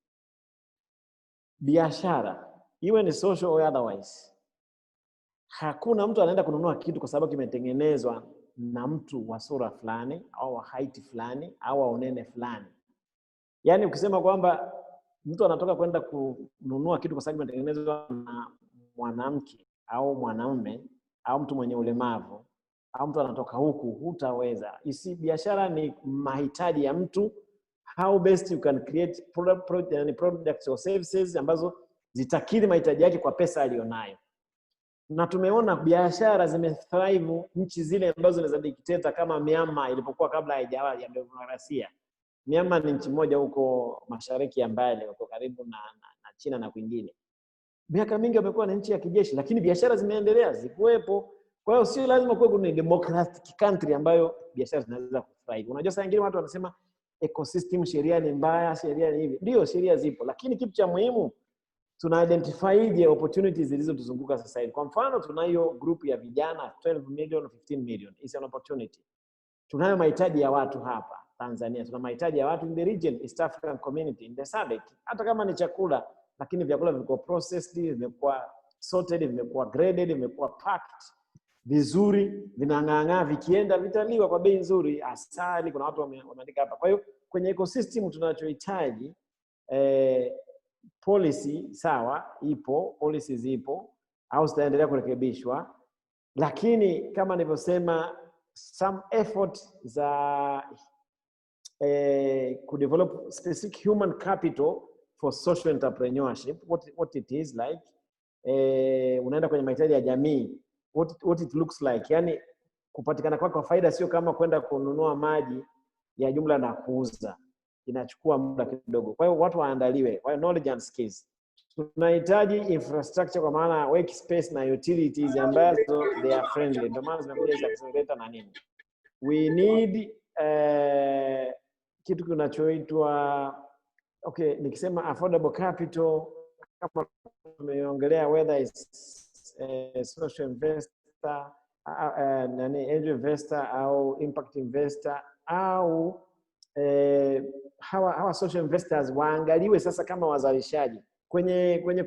biashara iwe ni social or otherwise, hakuna mtu anaenda kununua kitu kwa sababu kimetengenezwa na mtu wa sura fulani au wa height fulani au wa unene fulani. Yani ukisema kwamba mtu anatoka kwenda kununua kitu kwa sababu kimetengenezwa na mwanamke au mwanaume au mtu mwenye ulemavu au mtu anatoka huku, hutaweza. Biashara ni mahitaji ya mtu. How best you can create products or services ambazo zitakidhi mahitaji yake kwa pesa aliyonayo. Na tumeona biashara zimethrive nchi zile ambazo ni za dikteta kama Myanmar ilipokuwa kabla haijawa ya demokrasia. Myanmar ni nchi moja huko mashariki ya mbali, huko karibu na China na kwingine. miaka mingi wamekuwa na nchi ya kijeshi, lakini biashara zimeendelea, zikuwepo. Kwa hiyo sio lazima kuwe kuna democratic country ambayo biashara zinaweza kufurahi. Unajua saa nyingine watu wanasema ecosystem, sheria ni mbaya, sheria ni hivi. Ndio, sheria zipo, lakini kitu cha muhimu tuna identify opportunities zilizotuzunguka sasa hivi. Kwa mfano tunayo group ya vijana 12 million, 15 million. It's an opportunity. Tunayo mahitaji ya watu hapa Tanzania, tuna mahitaji ya watu in the region, East African community, in the SADC. Hata kama ni chakula, lakini vyakula vimekuwa processed, vimekuwa sorted, vimekuwa graded, vimekuwa packed vizuri, vinang'ang'aa, vikienda vitaliwa kwa bei nzuri. Asali, kuna watu wameandika hapa. Kwa hiyo kwenye ecosystem tunachohitaji policy sawa, ipo, policies zipo au zitaendelea kurekebishwa, lakini kama nilivyosema, some effort za ku develop specific human capital for social entrepreneurship, what it is like, unaenda kwenye mahitaji ya jamii, what it looks like, yani kupatikana kwa faida sio kama kwenda kununua maji ya jumla na kuuza, inachukua muda kidogo. Kwa hiyo watu waandaliwe, kwa hiyo knowledge and skills. Tunahitaji infrastructure kwa maana workspace na utilities ambazo they are friendly, ndio maana zinakuja hizo accelerator na nini. We need kitu kinachoitwa nikisema affordable capital, kama tumeongelea whether it's social investor, angel investor au impact investor au hawa social investors waangaliwe sasa kama wazalishaji. Kwenye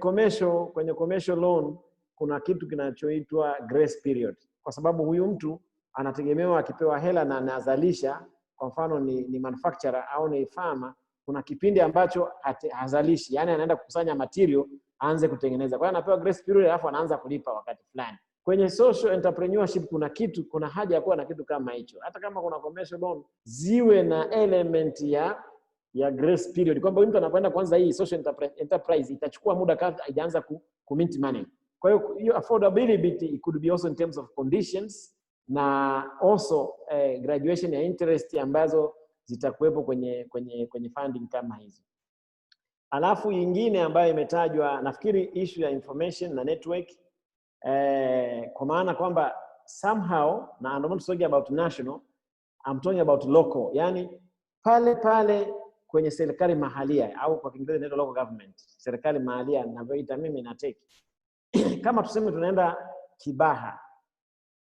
commercial loan kuna kitu kinachoitwa grace period, kwa sababu huyu mtu anategemewa akipewa hela na anazalisha, kwa mfano ni manufacturer au ni farmer, kuna kipindi ambacho hazalishi, yani anaenda kukusanya material aanze kutengeneza. Kwa hiyo anapewa grace period alafu anaanza kulipa wakati fulani. Kwenye social entrepreneurship kuna haja ya kuwa na kitu kama hicho. Hata kama kuna commercial loan, ziwe na element ya grace period, kwamba mtu anapoenda kwanza hii social enterprise itachukua muda kabla haijaanza ku mint money. Kwa hiyo affordability it could be also in terms of conditions na also graduation ya interest ambazo zitakuwepo kwenye funding kama hizo. Alafu nyingine ambayo imetajwa, nafikiri issue ya information na network, kwa maana kwamba somehow, na I'm not talking about national, I'm talking about local, yani pale kwenye serikali mahalia au kwa Kiingereza inaitwa local government, serikali mahalia ninavyoita mimi na tech. Kama tuseme tunaenda Kibaha,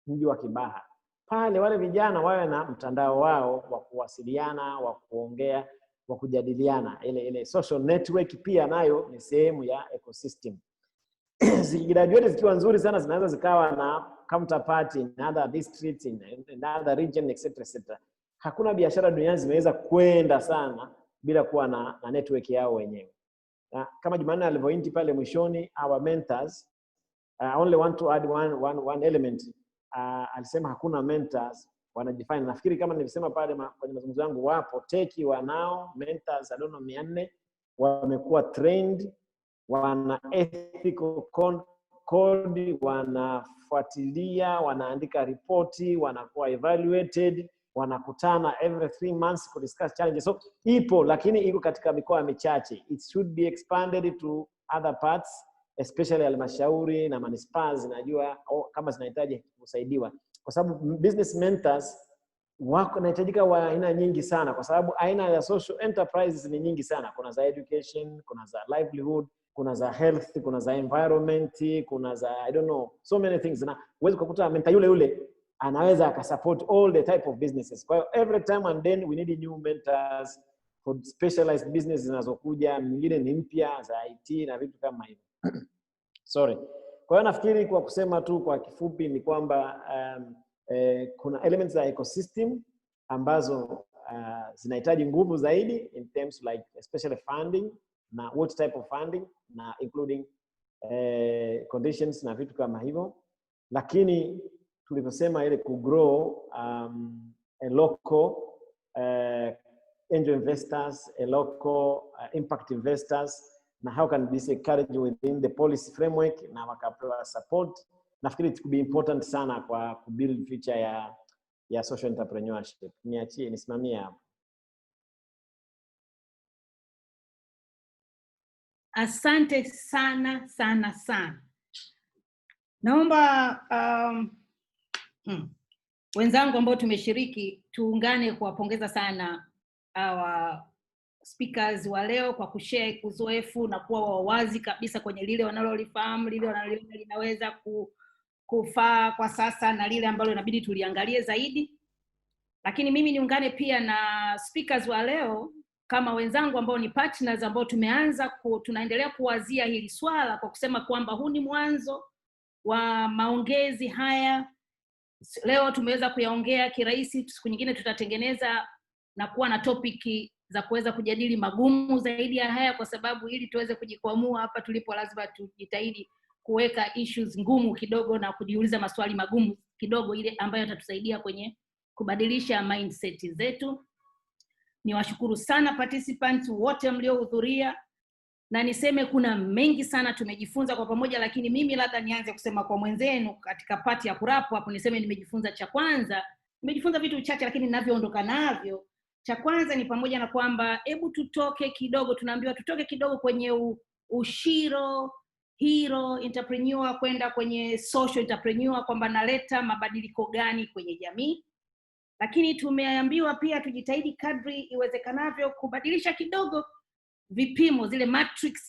mji wa Kibaha, pale wale vijana wawe na mtandao wao wa kuwasiliana, wa kuongea, wa kujadiliana, ile social network pia nayo ni sehemu ya ecosystem. Zikigraduate zikiwa nzuri sana, zinaweza zikawa na counterpart in other districts, in other region, etc. Hakuna biashara duniani zimeweza kwenda sana bila kuwa na network yao wenyewe. Kama Jumanne alivyointi pale mwishoni, our mentors, I only want to add one element. Alisema hakuna mentors wanadefine. Nafikiri kama nilisema pale kwenye mazungumzo yangu, wapo teki wanao mentors, I don't know 400 wamekuwa trained, wana ethical code, wanafuatilia, wanaandika ripoti, wanakuwa evaluated, wanakutana every 3 months to discuss challenges. So ipo, lakini iko katika mikoa michache. It should be expanded to other parts, especially halmashauri na manispaa zinajua kama zinahitaji kusaidiwa, kwa sababu business mentors wako nahitajika wa aina nyingi sana, kwa sababu aina ya social enterprises ni nyingi sana. Kuna za education, kuna za livelihood, kuna za health, kuna za environment, kuna za I don't know, so many things. Na uweze kukuta mentor yule anaweza akasupport all the type of businesses. Kwa hiyo every time and then we need new mentors for specialized business zinazokuja, nyingine ni mpya za IT na vitu kama hivyo. Sorry. Kwa hiyo nafikiri kwa kusema tu kwa kifupi ni kwamba kuna elements za ecosystem ambazo zinahitaji nguvu zaidi in terms like especially funding na what type of funding na including conditions na vitu kama hivyo. Lakini tulivyosema ile ku grow a local angel investors, a local impact investors, na how can this encourage within the policy framework na wakapewa support. Nafikiri it could be important sana kwa kubuild future ya social entrepreneurship. Nisimamie hapo. Asante sana sana sana. Naomba wenzangu ambao tumeshiriki tuungane kuwapongeza sana hawa speakers wa leo kwa kushare uzoefu na kuwa wawazi kabisa kwenye lile wanalolifahamu, lile wanaloliona linaweza kufaa kwa sasa na lile ambalo inabidi tuliangalie zaidi. Lakini mimi niungane pia na speakers wa leo kama wenzangu ambao ni partners ambao tunaendelea kuwazia hili swala kwa kusema kwamba huu ni mwanzo wa maongezi haya. Leo tumeweza kuyaongea kirahisi, siku nyingine tutatengeneza na kuwa na topic za kuweza kujadili magumu zaidi ya haya, kwa sababu ili tuweze kujikwamua hapa tulipo lazima tujitahidi kuweka issues ngumu kidogo na kujiuliza maswali magumu kidogo, ile ambayo yatatusaidia kwenye kubadilisha mindset zetu. Niwashukuru sana participants wote mliohudhuria, na niseme kuna mengi sana tumejifunza kwa pamoja, lakini mimi labda nianze kusema kwa mwenzenu katika part ya kurapu hapo. Niseme nimejifunza, cha kwanza nimejifunza vitu vichache, lakini ninavyoondoka navyo, cha kwanza ni pamoja na kwamba hebu tutoke kidogo, tunaambiwa tutoke kidogo kwenye ushiro hero entrepreneur kwenda kwenye social entrepreneur, kwamba naleta mabadiliko gani kwenye jamii. Lakini tumeambiwa pia tujitahidi kadri iwezekanavyo kubadilisha kidogo vipimo, zile matrix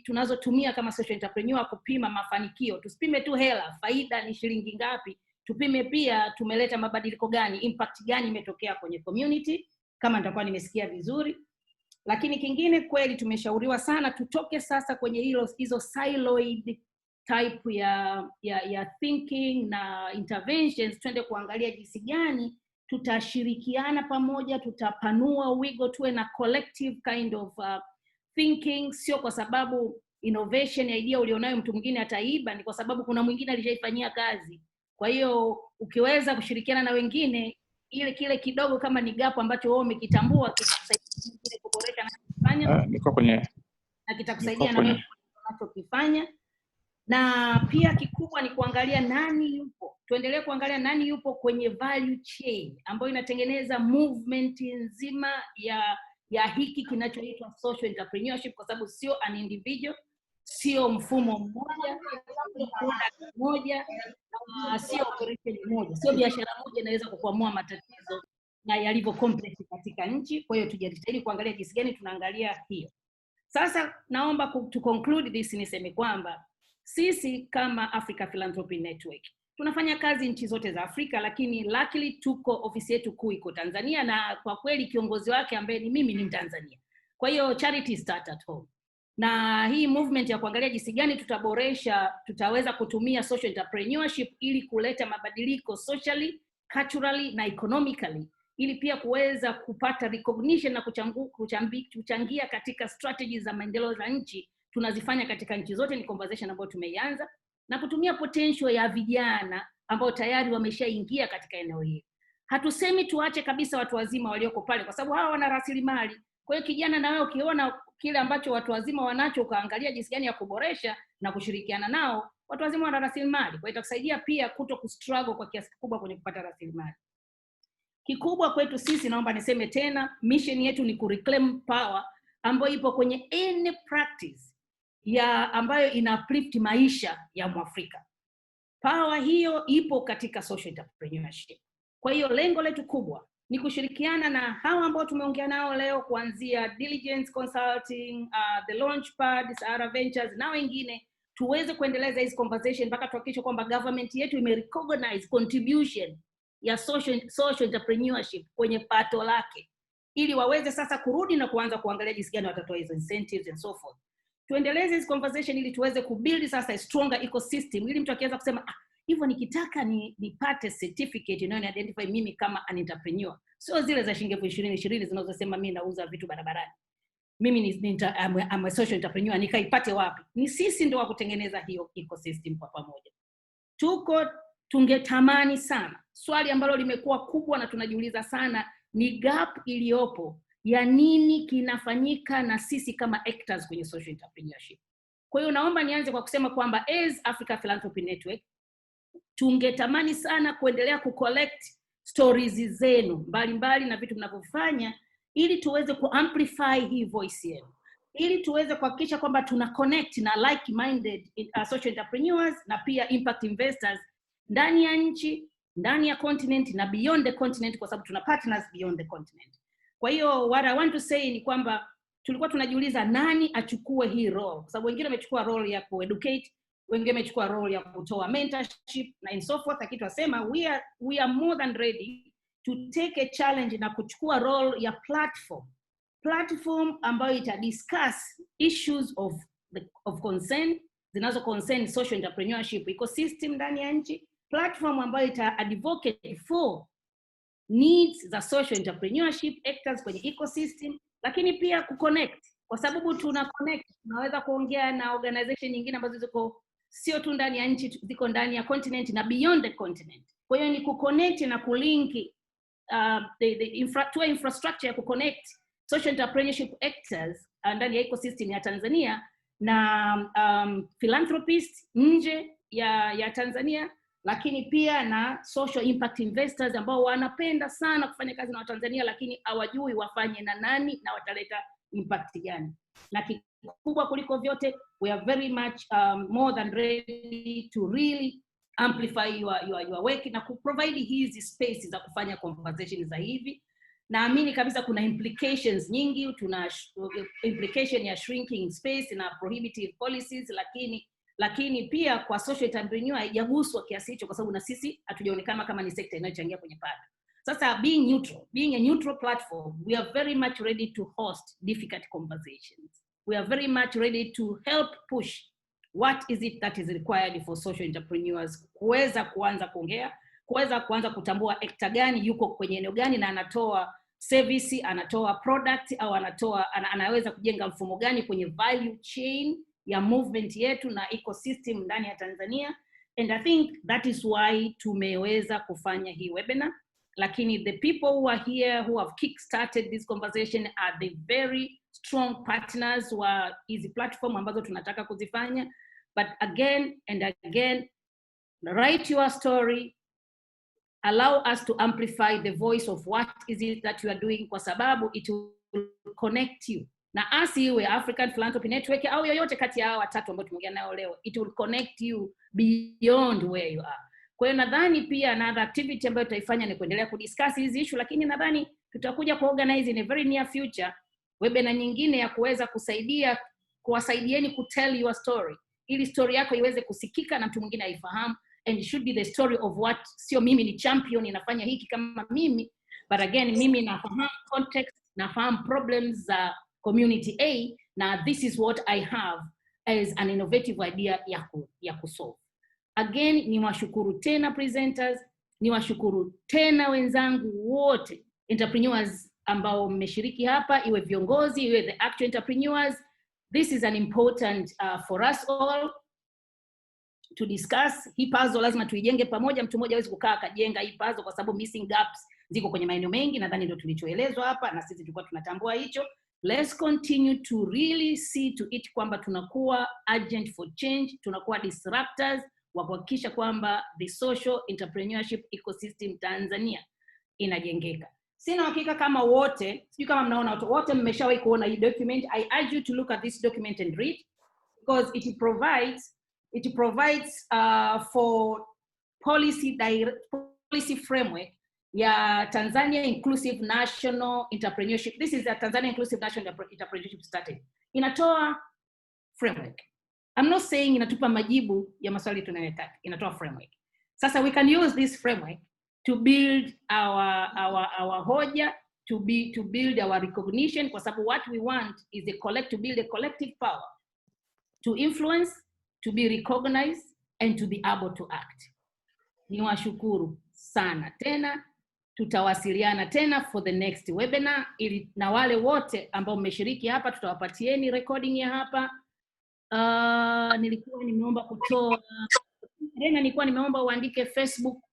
tunazotumia kama social entrepreneur kupima mafanikio. Tusipime tu hela, faida ni shilingi ngapi, tupime pia tumeleta mabadiliko gani, impact gani imetokea kwenye community, kama nitakuwa nimesikia vizuri. Lakini kingine, kweli tumeshauriwa sana tutoke sasa kwenye hizo siloed type ya thinking na interventions, twende kuangalia jinsi gani tutashirikiana pamoja, tutapanua wigo, tuwe na collective kind of thinking. Sio kwa sababu innovation ya idea ulionayo mtu mwingine ataiba, ni kwa sababu kuna mwingine alishaifanyia kazi. Kwa hiyo ukiweza kushirikiana na wengine, kile kidogo kama ni gap ambacho wewe umekitambua, kitakusaidia kuboresha na kufanya na kitakusaidia na wewe unachokifanya. Na pia kikubwa ni kuangalia nani yupo, tuendelee kuangalia nani yupo kwenye value chain ambayo inatengeneza movement nzima ya hiki kinachoitwa social entrepreneurship, kwa sababu sio an individual, sio mfumo mmoja, sio product moja, sio operation moja, sio biashara moja inaweza kukwamua matatizo na yalivyo complex katika nchi. Kwa hiyo tujitahidi kuangalia jinsi gani tunaangalia hiyo. Sasa naomba to conclude this, niseme kwamba sisi kama Africa Philanthropy Network tunafanya kazi nchi zote za Afrika, lakini luckily tuko ofisi yetu kuu iko Tanzania, na kwa kweli kiongozi wake ambaye ni mimi ni Mtanzania. Kwa hiyo charity start at home. Na hii movement ya kuangalia jinsi gani tutaweza kutumia social entrepreneurship ili kuleta mabadiliko socially, culturally na economically, ili pia kuweza kupata recognition na kuchangia katika strategies za maendeleo za nchi, tunazifanya katika nchi zote. Ni conversation ambayo tumeianza, na kutumia potential ya vijana ambao tayari wameshaingia katika eneo hili. Hatusemi tuache kabisa watu wazima walioko pale, kwa sababu hawa wana rasilimali. Kwa hiyo kijana, na wewe ukiona kile ambacho watu wazima wanacho, ukaangalia jinsi gani ya kuboresha na kushirikiana nao, watu wazima wana rasilimali. Kwa hiyo itakusaidia pia kuto kustruggle kwa kiasi kikubwa kwenye kupata rasilimali. Kikubwa kwetu sisi, naomba niseme tena, mission yetu ni kureclaim power ambayo ipo kwenye any practice ambayo ina uplift maisha ya Mwafrika. Power hiyo ipo katika social entrepreneurship. Kwa hiyo lengo letu kubwa ni kushirikiana na hawa ambao tumeongea nao leo, kuanzia Diligence Consulting, The Launchpad, Sahara Ventures na wengine, tuweze kuendeleza hizi conversation mpaka tuhakikishe kwamba government yetu imerecognize contribution ya social entrepreneurship kwenye pato lake, ili waweze sasa kurudi na kuanza kuangalia jinsi gani watatoa hizo incentives and so forth. Tuendeleze hizi conversation ili tuweze kubuild sasa a stronger ecosystem, ili mtu akiweza kusema hivyo nikitaka nipate certificate inayo identify mimi kama an entrepreneur, sio zile za shilingi 20,000 zinazosema mimi nauza vitu barabarani, mimi I'm a social entrepreneur, nikaipate wapi? Ni sisi ndio wa kutengeneza hiyo ecosystem kwa pamoja. Tungetamani sana, swali ambalo limekuwa kubwa na tunajiuliza sana, ni gap iliyopo ya nini kinafanyika na sisi kama actors kwenye social entrepreneurship. Kwa hiyo naomba nianze kwa kusema kwamba as Africa Philanthropy Network tungetamani sana kuendelea kucollect stories zenu mbalimbali na vitu mnavyofanya, ili tuweze kuamplify hii voice yenu, ili tuweze kuhakikisha kwamba tuna connect na like-minded social entrepreneurs na pia impact investors ndani ya nchi, ndani ya continent na beyond the continent, kwa sababu tuna partners beyond the continent. Kwa hiyo what I want to say ni kwamba tulikuwa tunajiuliza nani achukue hii role, kwa sababu wengine wamechukua role ya kueducate, wengine wamechukua role ya kutoa mentorship na so forth, lakini tunasema we are more than ready to take a challenge na kuchukua role ya platform ambayo ita discuss issues of concern zinazo concern social entrepreneurship ecosystem ndani ya nchi, platform ambayo ita advocate for needs za social entrepreneurship actors kwenye ecosystem, lakini pia kuconnect, kwa sababu tuna connect, tunaweza kuongea na organization nyingine ambazo ziko sio tu ndani ya nchi, ziko ndani ya continent na beyond the continent. Kwa hiyo ni kuconnect na kulink infrastructure ya kuconnect social entrepreneurship actors ndani ya ecosystem ya Tanzania na philanthropists nje ya Tanzania, lakini pia na social impact investors ambao wanapenda sana kufanya kazi na Watanzania lakini hawajui wafanye na nani na wataleta impact gani. Na kikubwa kuliko vyote, we are very much more than ready to really amplify your work na kuprovide hizi spaces za kufanya conversation za hivi. Naamini kabisa kuna implications nyingi, tuna implication ya shrinking space na prohibitive policies, lakini pia kwa social entrepreneur haijaguswa kiasi hicho, kwa sababu na sisi hatujaonekana kama ni sector inayochangia kwenye pato. Sasa being a neutral platform, we are very much ready to host difficult conversations. We are very much ready to help push what is it that is required for social entrepreneurs kuweza kuanza kuongea, kuweza kuanza kutambua actor gani yuko kwenye eneo gani na anatoa service, anatoa product au anaweza kujenga mfumo gani kwenye value chain ya movement yetu na ecosystem ndani ya Tanzania. And I think that is why tumeweza kufanya hii webinar. Lakini the people who are here who have kick-started this conversation are the very strong partners wa hizi platform ambazo tunataka kuzifanya. But again and again, write your story, allow us to amplify the voice of what is it that you are doing, kwa sababu it will connect you. Na asi iwe African Philanthropy Network au yoyote kati ya hao watatu ambao tumeongea nao leo, it will connect you beyond where you are. Kwa hiyo nadhani pia another activity ambayo tutaifanya ni kuendelea kudiscuss hizi issue, lakini nadhani tutakuja kuorganize in a very near future webinar nyingine ya kuweza kuwasaidieni kutell your story, ili story yako iweze kusikika na mtu mwingine aifahamu, and it should be the story of what, sio mimi ni champion ninafanya hiki kama mimi, but again mimi nafahamu context, nafahamu problems za community A, na this is what I have as an innovative idea ya kusolve. Again, niwashukuru tena presenters, niwashukuru tena wenzangu wote entrepreneurs ambao mmeshiriki hapa, iwe viongozi, iwe the actual entrepreneurs. This is an important for us all to discuss. Hii puzzle lazima tuijenge pamoja, mtu mmoja hawezi kukaa akajenga hii puzzle, kwa sababu missing gaps ziko kwenye maeneo mengi. Nadhani ndio tulichoelezwa hapa na sisi tulikuwa tunatambua hicho. Let's continue to really see to it kwamba tunakuwa agent for change, tunakuwa disruptors wa kuhakikisha kwamba the social entrepreneurship ecosystem Tanzania inajengeka. Sina hakika kama wote, sijui kama mnaona wote mmeshawahi kuona hii document. I urge you to look at this document and read, because it provides for policy framework ya Tanzania Inclusive National Entrepreneurship. This is a Tanzania Inclusive National Entrepreneurship Strategy. Inatoa framework. I'm not saying inatupa majibu ya maswali tunayotaka. Inatoa framework. Sasa we can use this framework to build our hoja, to build our recognition, kwa sababu what we want is to build a collective power, to influence, to be recognized, and to be able to act. Niwashukuru sana tena. Tutawasiliana tena for the next webinar, ili na wale wote ambao mmeshiriki hapa tutawapatieni recording ya hapa. Nilikuwa nimeomba uandike Facebook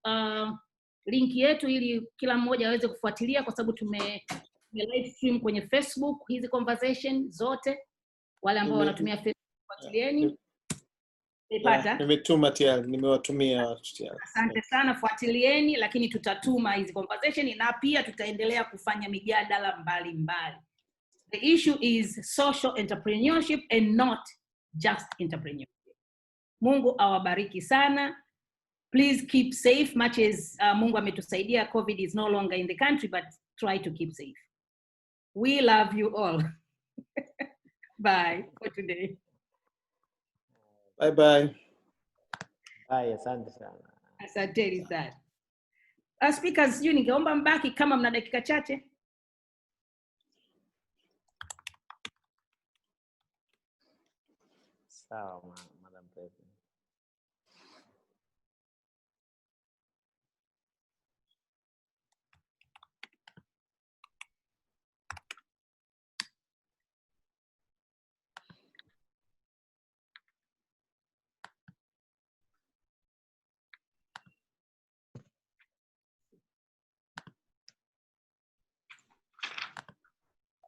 link yetu ili kila mmoja aweze kufuatilia, kwa sababu tume live stream kwenye Facebook hizi conversation zote. Wale ambao wanatumia Facebook fuatilieni. Nimetuma tayari, nimewatumia watu tayari. Asante sana, fuatilieni, lakini tutatuma hizi conversation na pia tutaendelea kufanya mijadala mbalimbali. The issue is social entrepreneurship and not just entrepreneurship. Mungu awabariki sana. Please keep safe, much as Mungu ametusaidia. COVID is no longer in the country, but try to keep safe. We love you all. Bye for today. Bye-bye. Bye, asante sana. Asanteni sana. Speakers, sijui ningeomba mbaki kama mna dakika chache. Sawa, Madam President.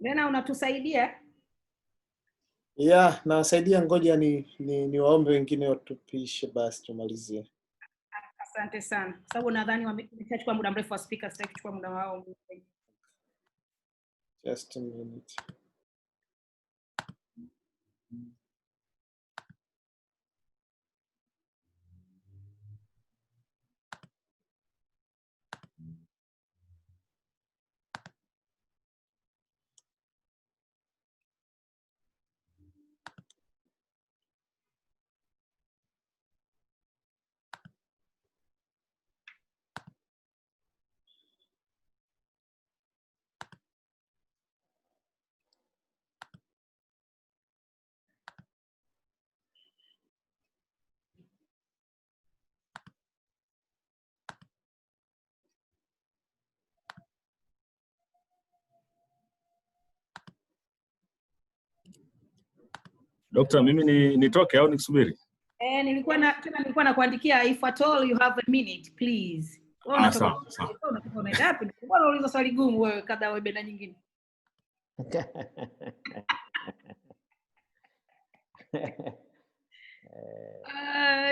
Lena, unatusaidia? Yeah, nawasaidia, ngoja ni waombe wengine watupishe basi tumalizie. Asante sana. Sababu nadhani wamechukua muda mrefu wa speaker, sitaki kuchukua muda wao. Just a minute. Dokta, mimi nitoke au nikusubiri? Nilikuwa nakuandikia, if at all you have a minute please. Sawa. Unaenda wapi? Mbona unauliza swali gumu wewe kada wewe na nyingine?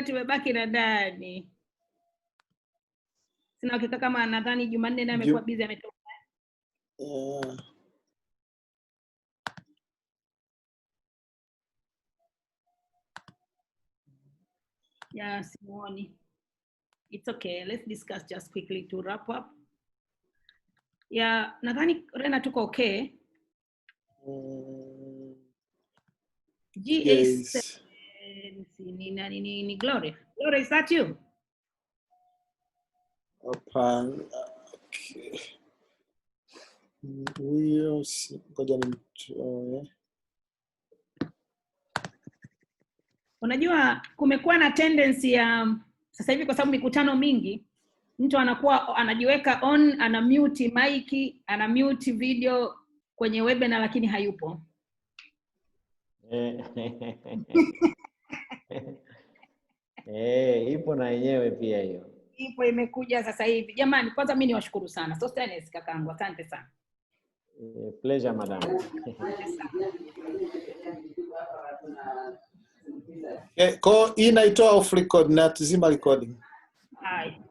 Tumebaki na ndani. Sina hakika kama nadhani Jumanne naye amekuwa busy ametoka. Yeah, Simoni. It's okay. Let's discuss just quickly to wrap up. Yeah, nadhani Rena tuko okay. Yes. Ni Gloria. Gloria, is that you? Okay. Huyo ngoja nimtoe. Unajua kumekuwa na tendency ya sasa hivi kwa sababu mikutano mingi mtu anakuwa anajiweka on, ana mute mic, ana mute video kwenye webinar lakini hayupo. Ipo na yenyewe pia hiyo. Ipo imekuja sasa hivi. Jamani, kwanza mimi niwashukuru sana. So Stanis kakangu, asante sana. Pleasure madam. Kwa inaitoa off record na tuzima recording. Hai.